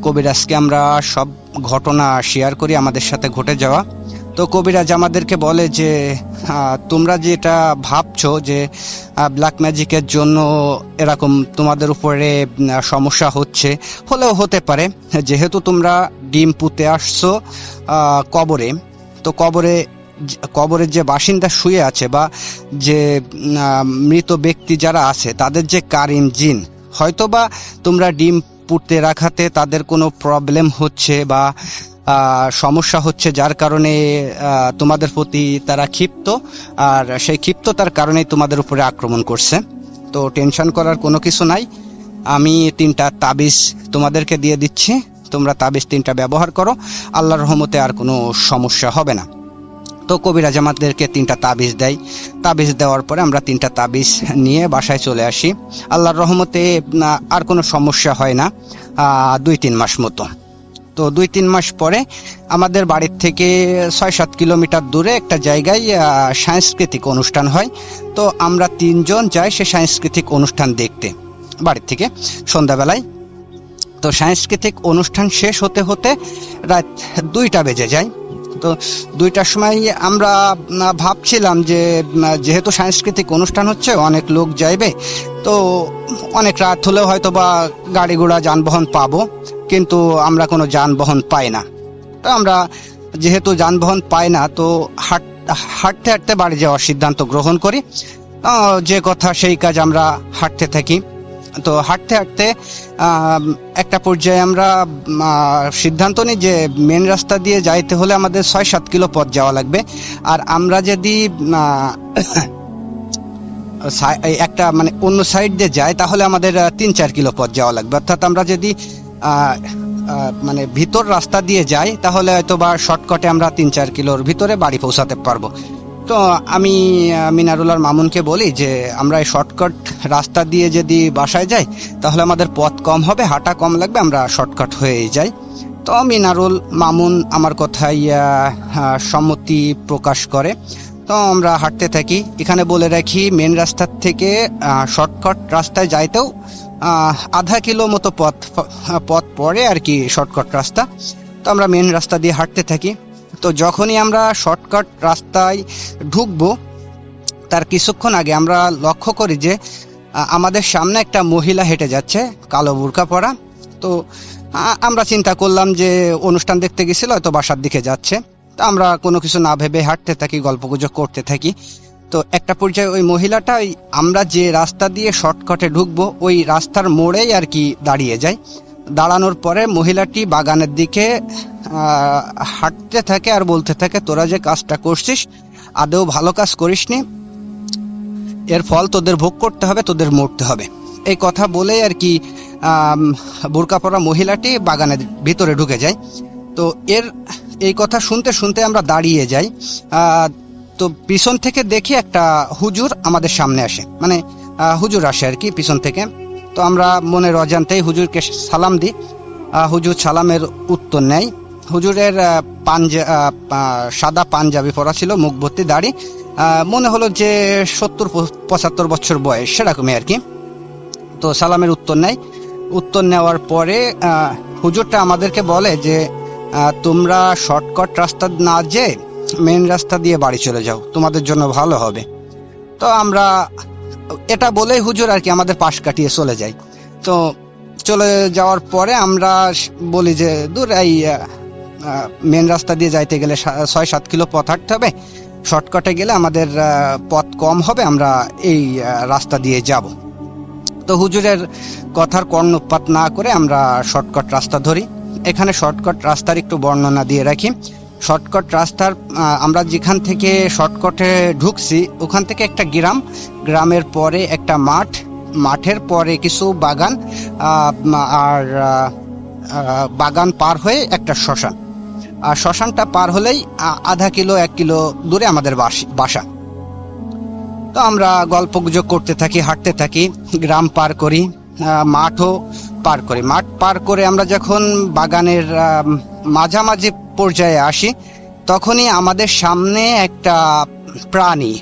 কবিরাজকে আমরা সব ঘটনা শেয়ার করি আমাদের সাথে ঘটে যাওয়া। তো কবিরাজ আমাদেরকে বলে যে তোমরা যেটা ভাবছো যে ব্ল্যাক ম্যাজিকের জন্য এরকম তোমাদের উপরে সমস্যা হচ্ছে, হলেও হতে পারে। যেহেতু তোমরা ডিম পুঁতে আসছো কবরে, তো কবরের যে বাসিন্দা শুয়ে আছে বা যে মৃত ব্যক্তি যারা আছে তাদের যে কারিন জিন, হয়তোবা তোমরা ডিম পুঁতে রাখাতে তাদের কোনো প্রবলেম হচ্ছে বা সমস্যা হচ্ছে, যার কারণে তোমাদের প্রতি তারা ক্ষিপ্ত, আর সেই ক্ষিপ্ততার কারণেই তোমাদের উপরে আক্রমণ করছে। তো টেনশন করার কোনো কিছু নাই, আমি 3টা তাবিজ তোমাদেরকে দিয়ে দিচ্ছি, তোমরা তাবিজ 3টা ব্যবহার করো, আল্লাহর রহমতে আর কোনো সমস্যা হবে না। তো কবিরাজ আমাদেরকে 3টা তাবিজ দেয়। তাবিজ দেওয়ার পরে আমরা 3টা তাবিজ নিয়ে বাসায় চলে আসি। আল্লাহর রহমতে আর কোনো সমস্যা হয় না 2-3 মাস মতো। তো 2-3 মাস পরে আমাদের বাড়ির থেকে 6-7 কিলোমিটার দূরে একটা জায়গায় সাংস্কৃতিক অনুষ্ঠান হয়। তো আমরা 3 জন যাই সে সাংস্কৃতিক অনুষ্ঠান দেখতে বাড়ির থেকে সন্ধ্যাবেলায়। তো সাংস্কৃতিক অনুষ্ঠান শেষ হতে হতে রাত 2টা বেজে যায়। তো 2টার সময় আমরা ভাবছিলাম যে যেহেতু সাংস্কৃতিক অনুষ্ঠান হচ্ছে অনেক লোক যাইবে, তো অনেক রাত হলেও হয়তো বা গাড়ি ঘোড়া যানবাহন পাবো, কিন্তু আমরা কোনো যানবাহন পাই না। তো আমরা যেহেতু যানবাহন পাই না, তো হাঁটতে হাঁটতে বাড়ি যাওয়ার সিদ্ধান্ত গ্রহণ করি। যে কথা সেই কাজ, আমরা হাঁটতে থাকি। তো হাঁটতে হাঁটতে একটা পর্যায়ে আমরা সিদ্ধান্ত নিই যে মেন রাস্তা দিয়ে যাইতে হলে আমাদের 6-7 কিলো পথ যাওয়া লাগবে, আর আমরা যদি একটা মানে অন্য সাইড দিয়ে যাই তাহলে আমাদের 3-4 কিলো পথ যাওয়া লাগবে। অর্থাৎ আমরা যদি মানে ভিতর রাস্তা দিয়ে যাই তাহলে হয়তো বা শর্টকাটে আমরা 3-4 কিলোর ভিতরে বাড়ি পৌঁছাতে পারবো। তো আমি মিনারুল আর মামুনকে বলি যে আমরা এই শর্টকাট রাস্তা দিয়ে যদি বাসায় যাই তাহলে আমাদের পথ কম হবে, হাঁটা কম লাগবে, আমরা শর্টকাট হয়ে যাই। তো মিনারুল মামুন আমার কথায় সম্মতি প্রকাশ করে। তো আমরা হাঁটতে থাকি। এখানে বলে রাখি মেন রাস্তার থেকে শর্টকাট রাস্তায় যাইতেও আধা কিলো মতো পথ পড়ে আর কি শর্টকাট রাস্তা। তো আমরা মেন রাস্তা দিয়ে হাঁটতে থাকি। তো যখনই আমরা শর্টকাট রাস্তায় ঢুকবো তার কিছুক্ষণ আগে আমরা লক্ষ্য করি যে আমাদের সামনে একটা মহিলা হেঁটে যাচ্ছে, কালো বুরকা পরা। তো আমরা চিন্তা করলাম যে অনুষ্ঠান দেখতে গেছিল, হয়তো বাসার দিকে যাচ্ছে। তো আমরা কোনো কিছু না ভেবে হাঁটতে থাকি, গল্পগুজব করতে থাকি। তো একটা পর্যায়ে ওই মহিলাটা আমরা যে রাস্তা দিয়ে শর্টকাটে ঢুকবো ওই রাস্তার মোড়েই আর কি দাঁড়িয়ে যায়। দাঁড়ানোর পরে মহিলাটি বাগানের দিকে হাঁটতে থাকে আর বলতে থাকে, তোরা যে কাজটা করছিস আদৌ ভালো কাজ করিসনি, এর ফল তোদের ভোগ করতে হবে, তোদের মরতে হবে। এই কথা বলেই আর কি বোরকা পরা মহিলাটি বাগানের ভিতরে ঢুকে যায়। তো এই কথা শুনতে শুনতে আমরা দাঁড়িয়ে যাই। তো পিছন থেকে দেখি একটা হুজুর আমাদের সামনে আসে, মানে হুজুর আসে আর কি পিছন থেকে। তো আমরা মনের অজান্তেই হুজুরকে সালাম দিই। হুজুর সালামের উত্তর নেয়। হুজুরের সাদা পাঞ্জাবি পরা ছিল, মুখ ভর্তি দাড়ি, মনে হলো যে 70-75 বছর বয়স, সেরকমই আর কি। তো সালামের উত্তর নেয়। উত্তর নেওয়ার পরে হুজুরটা আমাদেরকে বলে যে তোমরা শর্টকাট রাস্তা না যেয়ে মেন রাস্তা দিয়ে বাড়ি চলে যাও, তোমাদের জন্য ভালো হবে। তো আমরা এটা বলেই হুজুর আর কি আমাদের পাশ কাটিয়ে চলে যাই। তো চলে যাওয়ার পরে আমরা বলি যে দূর, এই মেন রাস্তা দিয়ে যাইতে গেলে 6-7 কিলো পথ হাঁটতে হবে, শর্টকাটে গেলে আমাদের পথ কম হবে, আমরা এই রাস্তা দিয়ে যাব। তো হুজুরের কথার কর্ণপাত না করে আমরা শর্টকাট রাস্তা ধরি। এখানে শর্টকাট রাস্তার একটু বর্ণনা দিয়ে রাখি। শর্টকাট রাস্তার আমরা যেখান থেকে শর্টকাটে ঢুকছি ওখান থেকে একটা গ্রামের পরে একটা মাঠের পরে কিছু বাগান, আর বাগান পার হয়ে একটা শ্মশান, আর শ্মশানটা পার হলেই আধা কিলো 1 কিলো দূরে আমাদের বাসা। তো আমরা গল্প গুজব করতে থাকি, হাঁটতে থাকি, গ্রাম পার করি, মাঠও পার করি। মাঠ পার করে আমরা যখন বাগানের মাঝামাঝি পর্যায়ে আসি তখনই আমাদের সামনে একটা প্রাণী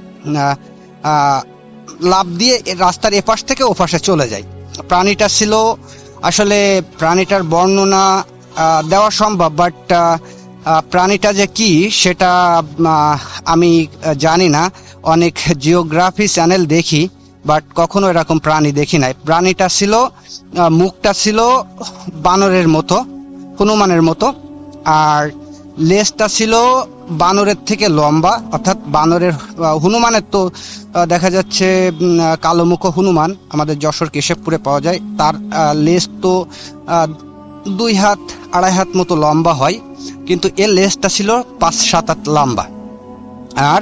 লাফ দিয়ে রাস্তার এপাশ থেকে ওপাশে চলে যায়। প্রাণীটা ছিল, আসলে প্রাণীটার বর্ণনা দেওয়া সম্ভব, বাট প্রাণীটা যে কি সেটা আমি জানি না। অনেক জিওগ্রাফি চ্যানেল দেখি, বাট কখনো এরকম প্রাণী দেখি নাই। প্রাণীটা ছিল, মুখটা ছিল বানরের মতো, হনুমানের মতো, আর লেজটা ছিল বানরের থেকে লম্বা, অর্থাৎ হনুমানের তো দেখা যাচ্ছে কালো মুখ হনুমান আমাদের যশোর কেশবপুরে পাওয়া যায়, তার লেজ তো 2 হাত 2.5 হাত মতো লম্বা হয়, কিন্তু এর লেজটা ছিল 5-7 হাত লম্বা। আর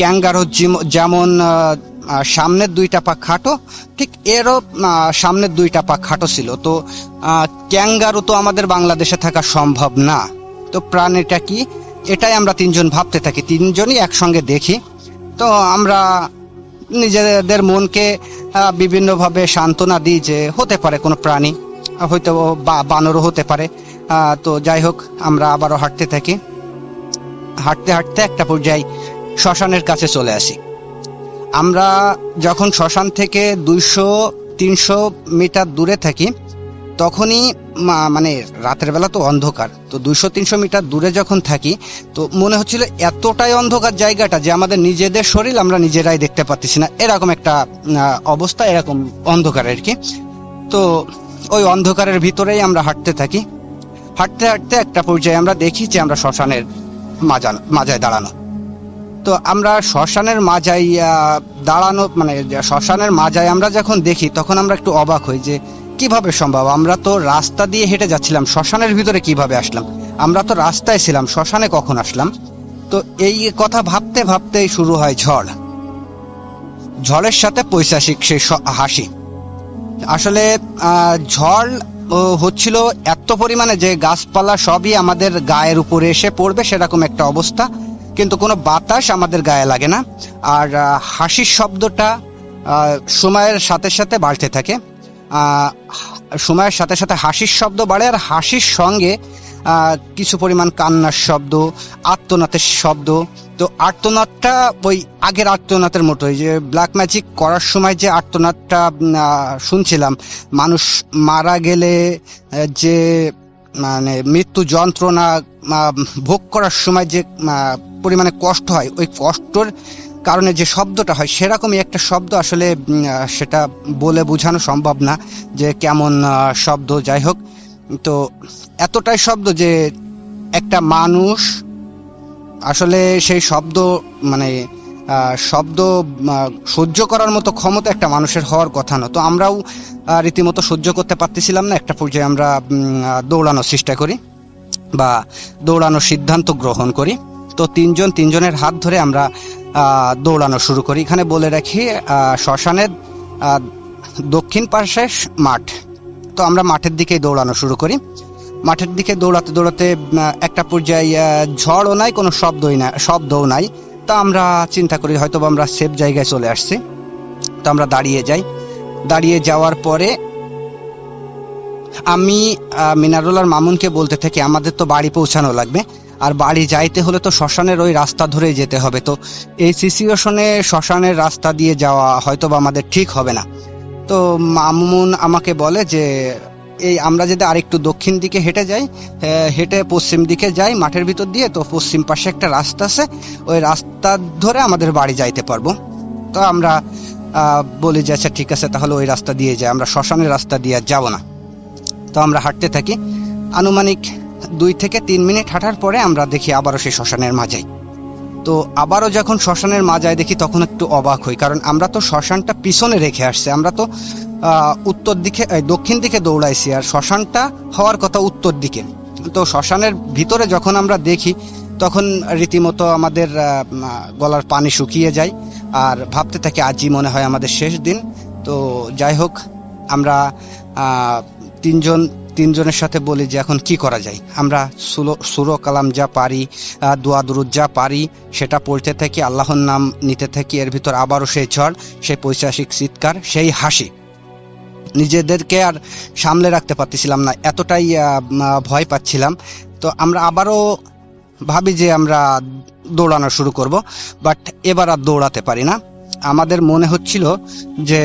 ক্যাঙ্গারো যেমন সামনের 2টা পা খাটো, ঠিক এরও সামনের 2টা পা খাটো ছিল। তো ক্যাঙ্গারো তো আমাদের বাংলাদেশে থাকা সম্ভব না। তো প্রাণীটা কি, এটাই আমরা 3 জন ভাবতে থাকি, 3 জনই একসঙ্গে দেখি। তো আমরা নিজেদের মনকে বিভিন্নভাবে সান্ত্বনা দিই যে হতে পারে কোনো প্রাণী, হয়তো বানরও হতে পারে। তো যাই হোক, আমরা আবারও হাঁটতে থাকি। হাঁটতে হাঁটতে একটা পর্যায়ে শ্মশানের কাছে চলে আসি। আমরা যখন শ্মশান থেকে 200-300 মিটার দূরে থাকি তখনই মানে রাতের বেলা তো অন্ধকার, তো 200-300 মিটার দূরে যখন থাকি তো মনে হচ্ছিল এতটাই অন্ধকার জায়গাটা যে আমাদের নিজেদের শরীর আমরা নিজেরাই দেখতে পাচ্ছি না, এরকম একটা অবস্থা, এরকম অন্ধকার আর কি। তো ওই অন্ধকারের ভিতরেই আমরা হাঁটতে থাকি। হাঁটতে হাঁটতে একটা পর্যায়ে আমরা দেখি যে আমরা শ্মশানের মাজায় দাঁড়ানো। তো আমরা শ্মশানের মাজায় দাঁড়ানো, মানে শ্মশানের মাজায় আমরা যখন দেখি তখন আমরা একটু অবাক হই যে কিভাবে সম্ভব, আমরা তো রাস্তা দিয়ে হেঁটে যাচ্ছিলাম, শ্মশানের ভিতরে কিভাবে আসলাম? আমরা তো রাস্তায় ছিলাম, শ্মশানে কখন আসলাম? তো এই কথা ভাবতে ভাবতেই শুরু হয় ঝড়ের সাথে পৈশাচিক সেই হাসি। আসলে ঝড় হচ্ছিল এত পরিমাণে যে গাছপালা সবই আমাদের গায়ের উপরে এসে পড়বে সেরকম একটা অবস্থা, কিন্তু কোনো বাতাস আমাদের গায়ে লাগে না। আর হাসির শব্দটা সময়ের সাথে সাথে বাড়তে থাকে, সময়ের সাথে সাথে হাসির শব্দ বাড়ে, আর হাসির সঙ্গে কিছু পরিমাণ কান্নার শব্দ, আর্তনাদের শব্দ। তো আর্তনাদটা ওই আগের আর্তনাদের মতোই, যে ব্ল্যাক ম্যাজিক করার সময় যে আর্তনাদটা শুনছিলাম, মানুষ মারা গেলে যে মানে মৃত্যু যন্ত্রণা ভোগ করার সময় যে পরিমাণে কষ্ট হয়, ওই কষ্টর কারণে যে শব্দটা হয় সেরকমই একটা শব্দ। আসলে সেটা বলে বোঝানো সম্ভব না যে কেমন শব্দ। যাই হোক, তো এতটাই শব্দ যে একটা মানুষ আসলে সেই শব্দ মানে শব্দ সহ্য করার মতো ক্ষমতা একটা মানুষের হওয়ার কথা না। তো আমরাও রীতিমতো সহ্য করতে পারতেছিলাম না। একটা পর্যায়ে আমরা দৌড়ানোর চেষ্টা করি বা দৌড়ানোর সিদ্ধান্ত গ্রহণ করি। তো 3 জনের হাত ধরে আমরা দৌড়ানো শুরু করি। এখানে বলে রাখি, শ্মশানের দক্ষিণ পাশে মাঠ, তো আমরা মাঠের দিকেই দৌড়ানো শুরু করি। মাঠের দিকে দৌড়াতে দৌড়াতে একটা পর্যায়ে ঝড়ও নাই, কোনো শব্দও নাই। তো আমরা চিন্তা করি হয়তো আমরা সেফ জায়গায় চলে আসছি। তো আমরা দাঁড়িয়ে যাই। দাঁড়িয়ে যাওয়ার পরে আমি মিনারুল আর মামুনকে বলতে থাকি আমাদের তো বাড়ি পৌঁছানো লাগবে, আর বাড়ি যাইতে হলে তো শ্মশানের ওই রাস্তা ধরেই যেতে হবে। তো এই সিচুয়েশনে শ্মশানের রাস্তা দিয়ে যাওয়া হয়তো বা আমাদের ঠিক হবে না। তো মামুন আমাকে বলে যে এই আমরা যদি আরেকটু দক্ষিণ দিকে হেঁটে যাই, হেঁটে পশ্চিম দিকে যাই মাঠের ভিতর দিয়ে, তো পশ্চিম পাশে একটা রাস্তা আছে, ওই রাস্তা ধরে আমাদের বাড়ি যাইতে পারবো। তো আমরা বলি যে আচ্ছা ঠিক আছে, তাহলে ওই রাস্তা দিয়ে যাই, আমরা শ্মশানের রাস্তা দিয়ে যাব না। তো আমরা হাঁটতে থাকি। আনুমানিক 2 থেকে 3 মিনিট হাঁটার পরে আমরা দেখি আবারও সেই শ্মশানের মাঝেই। তো আবারও যখন শ্মশানের মাজায় দেখি তখন একটু অবাক হই, কারণ আমরা তো শ্মশানটা পিছনে রেখে আসছি, আমরা তো উত্তর দিকে দক্ষিণ দিকে দৌড়াইছি, আর শ্মশানটা হওয়ার কথা উত্তর দিকে। তো শ্মশানের ভিতরে যখন আমরা দেখি তখন রীতিমতো আমাদের গলার পানি শুকিয়ে যায়, আর ভাবতে থাকি আজই মনে হয় আমাদের শেষ দিন। তো যাই হোক, আমরা তিনজনের সাথে বলি যে এখন কি করা যায়। আমরা সূরা কালাম যা পারি, দোয়া দুরুদ যা পারি সেটা পড়তে থাকি, আল্লাহর নাম নিতে থাকি। এর ভিতর আবারও সেই ঝড়, সেই পৈশাচিক চিৎকার, সেই হাসি, নিজেদেরকে আর সামলে রাখতে পারতেছিলাম না, এতটাই ভয় পাচ্ছিলাম। তো আমরা আবারও ভাবি যে আমরা দৌড়ানো শুরু করব, বাট এবার আর দৌড়াতে পারি না। আমাদের মনে হচ্ছিল যে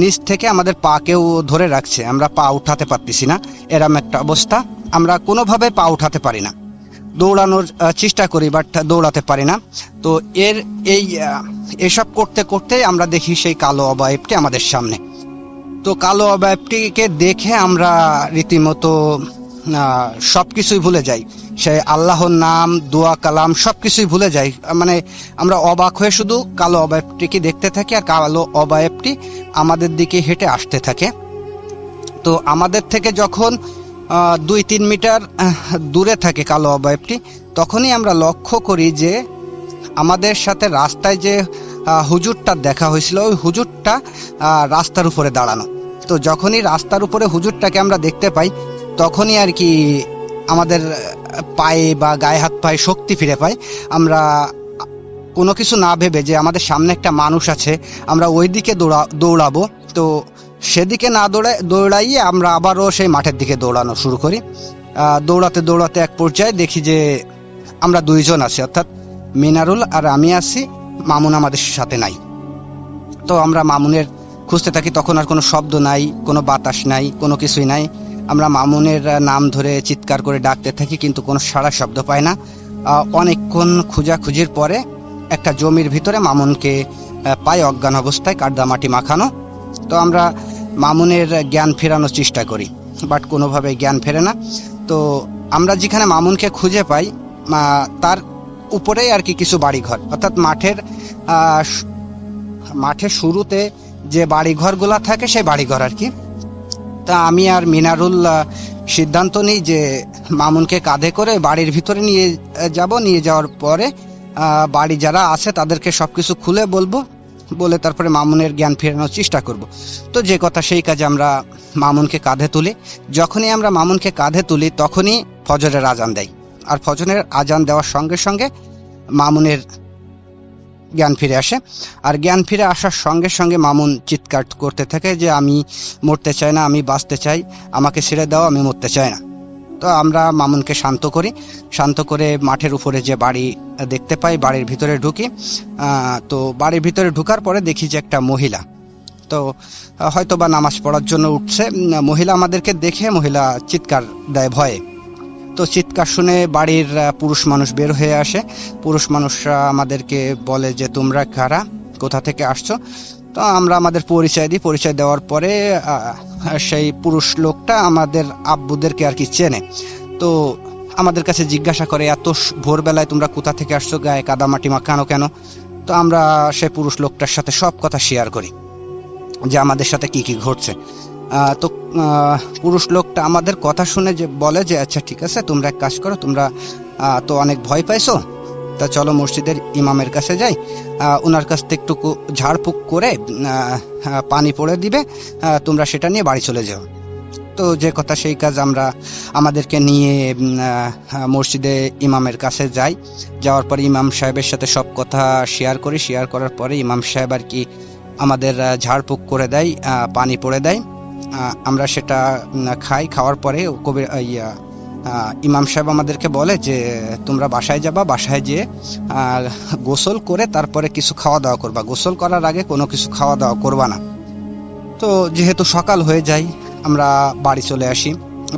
নিচ থেকে আমাদের পা কেউ ধরে রাখছে, আমরা পা উঠাতে পারতেছি না, এরম একটা অবস্থা। আমরা কোনোভাবে পা উঠাতে পারি না, দৌড়ানোর চেষ্টা করি বাট দৌড়াতে পারি না। তো এসব করতে করতে আমরা দেখি সেই কালো অবয়বটি আমাদের সামনে। তো কালো অবয়বটিকে দেখে আমরা রীতিমতো সবকিছুই ভুলে যাই, সেই আল্লাহর নাম, দোয়া কালাম সবকিছুই ভুলে যাই। মানে আমরা অবাক হয়ে শুধু কালো অবয়বটিকে দেখতে থাকি, আর কালো অবয়বটি আমাদের দিকে হেঁটে আসতে থাকে। তো আমাদের থেকে যখন 2-3 মিটার দূরে থাকে কালো অবয়বটি, তখনই আমরা লক্ষ্য করি যে আমাদের সাথে রাস্তায় যে হুজুরটা দেখা হয়েছিল, ওই হুজুরটা রাস্তার উপরে দাঁড়ানো। তো যখনই রাস্তার উপরে হুজুরটাকে আমরা দেখতে পাই, তখনই আর কি আমাদের পায়ে বা গায়ে হাত পায়ে শক্তি ফিরে পাই। আমরা কোনো কিছু না ভেবে যে আমাদের সামনে একটা মানুষ আছে, আমরা ওই দিকে দৌড়াবো। তো সেদিকে না দৌড়াইয়ে আমরা আবারও সেই মাঠের দিকে দৌড়ানো শুরু করি। দৌড়াতে দৌড়াতে এক পর্যায়ে দেখি যে আমরা 2 জন আছি, অর্থাৎ মিনারুল আর আমি আছি, মামুন আমাদের সাথে নাই। তো আমরা মামুনের খুঁজতে থাকি, তখন আর কোনো শব্দ নাই, কোনো বাতাস নাই, কোনো কিছুই নাই। আমরা মামুনের নাম ধরে চিৎকার করে ডাকতে থাকি, কিন্তু কোনো সাড়া শব্দ পাই না। অনেকক্ষণ খোঁজাখুঁজির পরে একটা জমির ভিতরে মামুনকে পাই, অজ্ঞান অবস্থায়, কাদামাটি মাখানো। তো আমরা মামুনের জ্ঞান ফেরানোর চেষ্টা করি, বাট কোনোভাবে জ্ঞান ফেরে না। তো আমরা যেখানে মামুনকে খুঁজে পাই তার উপরেই আর কি কিছু বাড়িঘর, অর্থাৎ মাঠের শুরুতে যে বাড়িঘরগুলা থাকে সেই বাড়িঘর আর কি। তা আমি আর মিনারুল সিদ্ধান্ত নিই যে মামুনকে কাঁধে করে বাড়ির ভিতরে নিয়ে যাব। নিয়ে যাওয়ার পরে বাড়ি যারা আছে তাদেরকে সবকিছু খুলে বলবো, বলে তারপরে মামুনের জ্ঞান ফেরানোর চেষ্টা করব। তো যে কথা সেই কাজে আমরা মামুনকে কাঁধে তুলি। যখনই আমরা মামুনকে কাঁধে তুলি তখনই ফজরের আজান দেয়, আর ফজরের আজান দেওয়ার সঙ্গে সঙ্গে মামুনের জ্ঞান ফিরে আসে। আর জ্ঞান ফিরে আসার সঙ্গে সঙ্গে মামুন চিৎকার করতে থাকে যে আমি মরতে চাই না, আমি বাঁচতে চাই, আমাকে ছেড়ে দাও, আমি মরতে চাই না। তো আমরা মামুনকে শান্ত করি, শান্ত করে মাঠের উপরে যে বাড়ি দেখতে পাই, বাড়ির ভিতরে ঢুকি। তো বাড়ির ভিতরে ঢুকার পরে দেখি যে একটা মহিলা, তো হয়তো বা নামাজ পড়ার জন্য উঠছে। মহিলা আমাদেরকে দেখে মহিলা চিৎকার দেয় ভয়ে। তো চিৎকার শুনে বাড়ির পুরুষ মানুষ বের হয়ে আসে। পুরুষ মানুষরা আমাদেরকে বলে যে তোমরা কারা, কোথা থেকে আসছো। তো আমরা আমাদের পরিচয় দিই। পরিচয় দেওয়ার পরে সেই পুরুষ লোকটা আমাদের আব্বুদেরকে আর কি চেনে। তো আমাদের কাছে জিজ্ঞাসা করে এত ভোরবেলায় তোমরা কোথা থেকে আসছো, গায়ে কাদামাটি মাখানো কেন। তো আমরা সেই পুরুষ লোকটার সাথে সব কথা শেয়ার করি যে আমাদের সাথে কি কি ঘটছে। তো পুরুষ লোকটা আমাদের কথা শুনে যে বলে যে আচ্ছা ঠিক আছে, তোমরা এক কাজ করো, তোমরা তো অনেক ভয় পাইছো, তা চলো মসজিদের ইমামের কাছে যাই, ওনার কাছ থেকে একটু ঝাড়ফুঁক করে পানি পড়ে দিবে, তোমরা সেটা নিয়ে বাড়ি চলে যাও। তো যে কথা সেই কাজ, আমরা আমাদেরকে নিয়ে মসজিদে ইমামের কাছে যাই। যাওয়ার পরে ইমাম সাহেবের সাথে সব কথা শেয়ার করি। শেয়ার করার পরে ইমাম সাহেব আর কি আমাদের ঝাড়ফুঁক করে দেয়, পানি পড়ে দেয়। আমরা সেটা খাই। খাওয়ার পরে ইমাম সাহেব আমাদেরকে বলে যে তোমরা বাসায় যাবা, বাসায় যেয়ে গোসল করে তারপরে কিছু খাওয়া দাওয়া করবা, গোসল করার আগে কোনো কিছু খাওয়া দাওয়া করবা না। তো যেহেতু সকাল হয়ে যায় আমরা বাড়ি চলে আসি।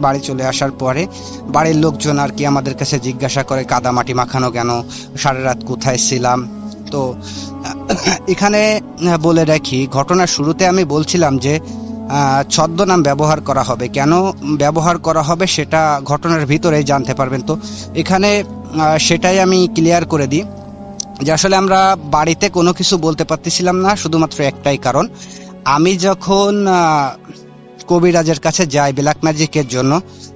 বাড়ি চলে আসার পরে বাড়ির লোকজন আর কি আমাদের কাছে জিজ্ঞাসা করে কাদামাটি মাখানো কেন, সারা রাত কোথায় ছিলাম। তো এখানে বলে রাখি, ঘটনার শুরুতে আমি বলছিলাম যে ছদ্মনাম ব্যবহার করা হবে, কেন ব্যবহার করা হবে সেটা ঘটনার ভিতরেই জানতে পারবেন। তো এখানে সেটাই আমি ক্লিয়ার করে দিই যে আসলে আমরা বাড়িতে কোনো কিছু বলতে পারতেছিলাম না, শুধুমাত্র একটাই কারণ, আমি যখন কবিরাজের কাছে যাই ব্ল্যাক ম্যাজিকের জন্য,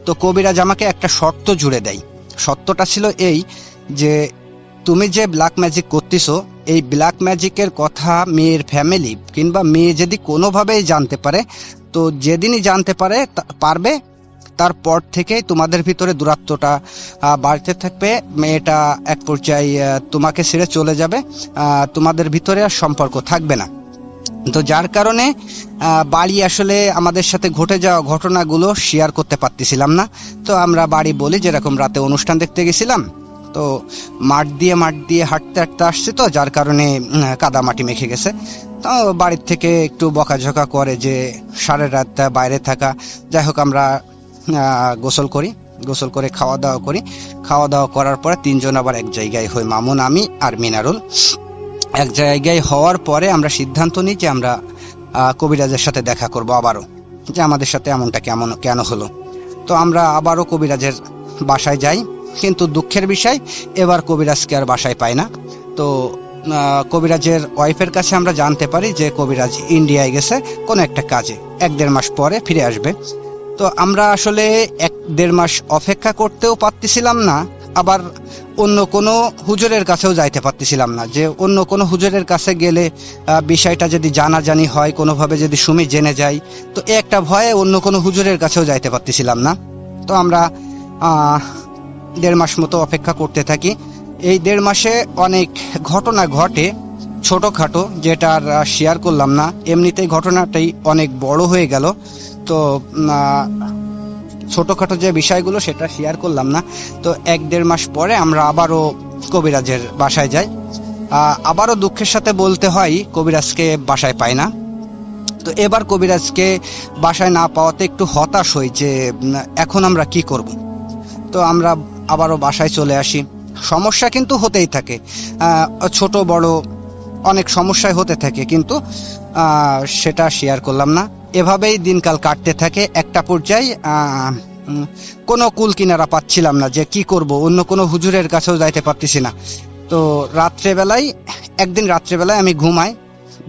তো কবিরাজ আমাকে একটা শর্ত জুড়ে দেয়। শর্তটা ছিল এই যে তুমি যে ব্ল্যাক ম্যাজিক করতেছো, এই ব্ল্যাক ম্যাজিকের কথা মেয়ের ফ্যামিলি কিংবা মেয়ে যদি কোনোভাবেই জানতে পারে, তো যেদিনই জানতে পারবে তারপর থেকে তোমাদের ভিতরে দূরত্বটা বাড়তে থাকবে, মেয়েটা এক পর্যায়ে তোমাকে ছেড়ে চলে যাবে, তোমাদের ভিতরে আর সম্পর্ক থাকবে না। তো যার কারণে বাড়ি আসলে আমাদের সাথে ঘটে যাওয়া ঘটনাগুলো শেয়ার করতে পারতেছিলাম না। তো আমরা বাড়ি বলি যেরকম রাতে অনুষ্ঠান দেখতে গেছিলাম, তো মাঠ দিয়ে হাঁটতে হাঁটতে আসছে, তো যার কারণে কাদা মাটি মেখে গেছে। তো বাড়ির থেকে একটু বকাঝকা করে যে সারা রাত বাইরে থাকা। যাই হোক, আমরা গোসল করে খাওয়া দাওয়া করার পরে তিনজন আবার এক জায়গায় হই, মামুন, আমি আর মিনারুল। এক জায়গায় হওয়ার পরে আমরা সিদ্ধান্ত নিই যে আমরা কবিরাজের সাথে দেখা করব আবারও, যে আমাদের সাথে এমনটা কেন হলো। তো আমরা আবারও কবিরাজের বাসায় যাই, কিন্তু দুঃখের বিষয় এবার কবিরাজকে আর বাসায় পাই না। তো কবিরাজের ওয়াইফের কাছে আমরা জানতে পারি যে কবিরাজ ইন্ডিয়ায় গেছে কোনো একটা কাজে, 1-1.5 মাস পরে ফিরে আসবে। তো আমরা আসলে 1-1.5 মাস অপেক্ষা করতেও পারতেছিলাম না, আবার অন্য কোনো হুজুরের কাছেও যাইতে পারতেছিলাম না, যে অন্য কোনো হুজুরের কাছে গেলে বিষয়টা যদি জানাজানি হয়, কোনোভাবে যদি সুমি জেনে যায়, তো একটা ভয়ে অন্য কোনো হুজুরের কাছেও যাইতে পারতেছিলাম না। তো আমরা 1.5 মাস মতো অপেক্ষা করতে থাকি। এই 1.5 মাসে অনেক ঘটনা ঘটে, ছোটখাটো, যেটা আর শেয়ার করলাম না, এমনিতেই ঘটনাটাই অনেক বড় হয়ে গেল। তো ছোটখাটো যে বিষয়গুলো সেটা শেয়ার করলাম না। তো 1-1.5 মাস পরে আমরা আবারও কবিরাজের বাসায় যাই। আবারও দুঃখের সাথে বলতে হয় কবিরাজকে বাসায় পাই না। তো এবার কবিরাজকে বাসায় না পাওয়াতে একটু হতাশ হই যে এখন আমরা কি করব। তো আমরা আবারও বাসায় চলে আসি। সমস্যা কিন্তু হতেই থাকে, ছোট বড় অনেক সমস্যায় হতে থাকে, কিন্তু সেটা শেয়ার করলাম না। এভাবেই দিনকাল কাটতে থাকে। একটা পর্যায়ে কোনো কুল কিনারা পাচ্ছিলাম না যে কি করব, অন্য কোনো হুজুরের কাছেও যাইতে পারতেছি না। তো একদিন রাত্রেবেলায় আমি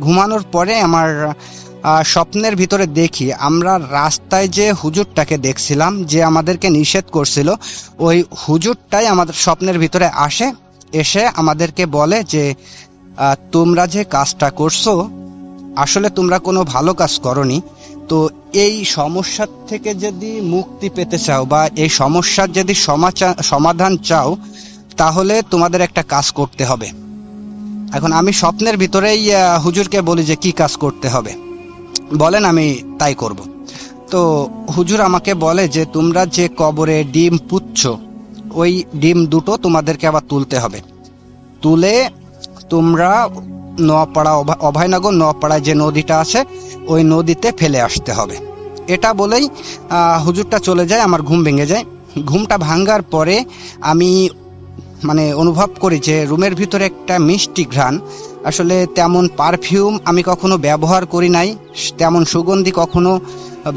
ঘুমানোর পরে আমার স্বপ্নের ভিতরে দেখি আমরা রাস্তায় যে হুজুরটাকে দেখছিলাম, যে আমাদেরকে নিষেধ করছিল, ওই হুজুরটাই আমাদের স্বপ্নের ভিতরে এসে আমাদেরকে বলে যে তোমরা যে কাজটা করছো, আসলে তোমরা কোনো ভালো কাজ করনি। তো এই সমস্যার থেকে যদি মুক্তি পেতে চাও বা এই সমস্যার যদি সমাধান চাও, তাহলে তোমাদের একটা কাজ করতে হবে। এখন আমি স্বপ্নের ভিতরেই হুজুরকে বলি যে কি কাজ করতে হবে, বলেন, আমি তাই করব। তো হুজুর আমাকে বলে যে তোমরা যে কবরে ডিম পুঁতছ, ওই ডিম দুটো তোমাদেরকে আবার তুলতে হবে, তুলে তোমরা অভয়নগর নোয়াপাড়ায় যে নদীটা আছে ওই নদীতে ফেলে আসতে হবে। এটা বলেই হুজুরটা চলে যায়। আমার ঘুম ভেঙে যায়। ঘুমটা ভাঙার পরে আমি অনুভব করি যে রুমের ভিতরে একটা মিষ্টি ঘ্রাণ। আসলে তেমন পারফিউম আমি কখনো ব্যবহার করি নাই, তেমন সুগন্ধি কখনো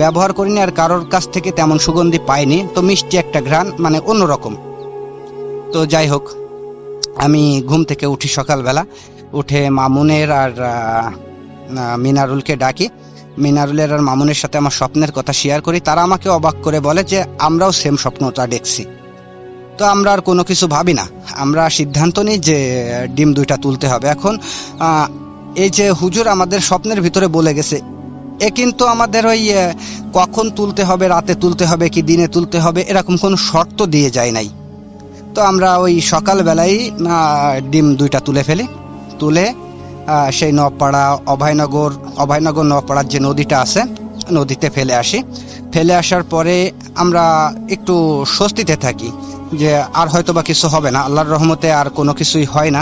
ব্যবহার করিনি, আর কারোর কাছ থেকে তেমন সুগন্ধি পাইনি। তো মিষ্টি একটা ঘ্রাণ, অন্যরকম। তো যাই হোক, আমি ঘুম থেকে উঠি সকালবেলা, উঠে মামুনের আর মিনারুলকে ডাকি। মিনারুলের আর মামুনের সাথে আমার স্বপ্নের কথা শেয়ার করি। তারা আমাকে অবাক করে বলে যে আমরাও সেম স্বপ্নটা দেখছি। তো আমরা আর কোনো কিছু ভাবি না, আমরা সিদ্ধান্ত নিই যে ডিম 2টা তুলতে হবে। এখন এই যে হুজুর আমাদের স্বপ্নের ভিতরে বলে গেছে, এ কিন্তু আমাদের ওই কখন তুলতে হবে, রাতে তুলতে হবে কি দিনে তুলতে হবে, এরকম কোনো শর্ত দিয়ে যায় নাই। তো আমরা ওই সকালবেলায় ডিম 2টা তুলে ফেলি। তুলে সেই নোয়াপাড়া অভয়নগর নোয়াপাড়ার যে নদীটা আছে, নদীতে ফেলে আসি। ফেলে আসার পরে আমরা একটু স্বস্তিতে থাকি যে আর হয়তো বা কিছু হবে না, আল্লাহর রহমতে আর কোনো কিছুই হয় না,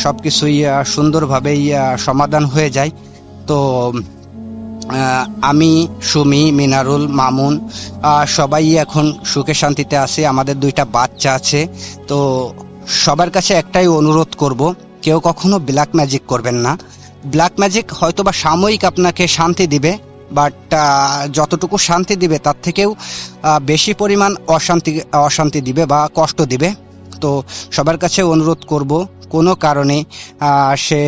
সবকিছুই সুন্দরভাবেই সমাধান হয়ে যায়। তো আমি, সুমি, মিনারুল, মামুন সবাই এখন সুখে শান্তিতে আছে। আমাদের 2টা বাচ্চা আছে। তো সবার কাছে একটাই অনুরোধ করব, কেউ কখনো ব্ল্যাক ম্যাজিক করবেন না। ব্ল্যাক ম্যাজিক হয়তোবা সাময়িক আপনাকে শান্তি দিবে, বাট যতটুকু শান্তি দিবে তার থেকেও বেশি পরিমাণ অশান্তি দিবে বা কষ্ট দিবে। তো সবার কাছে অনুরোধ করব, কোনো কারণে সে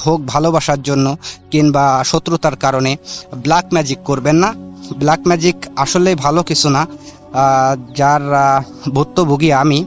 হোক ভালোবাসার জন্য কিংবা শত্রুতার কারণে ব্ল্যাক ম্যাজিক করবেন না। ব্ল্যাক ম্যাজিক আসলে ভালো কিছু না। যার ভুক্তভোগী আমি,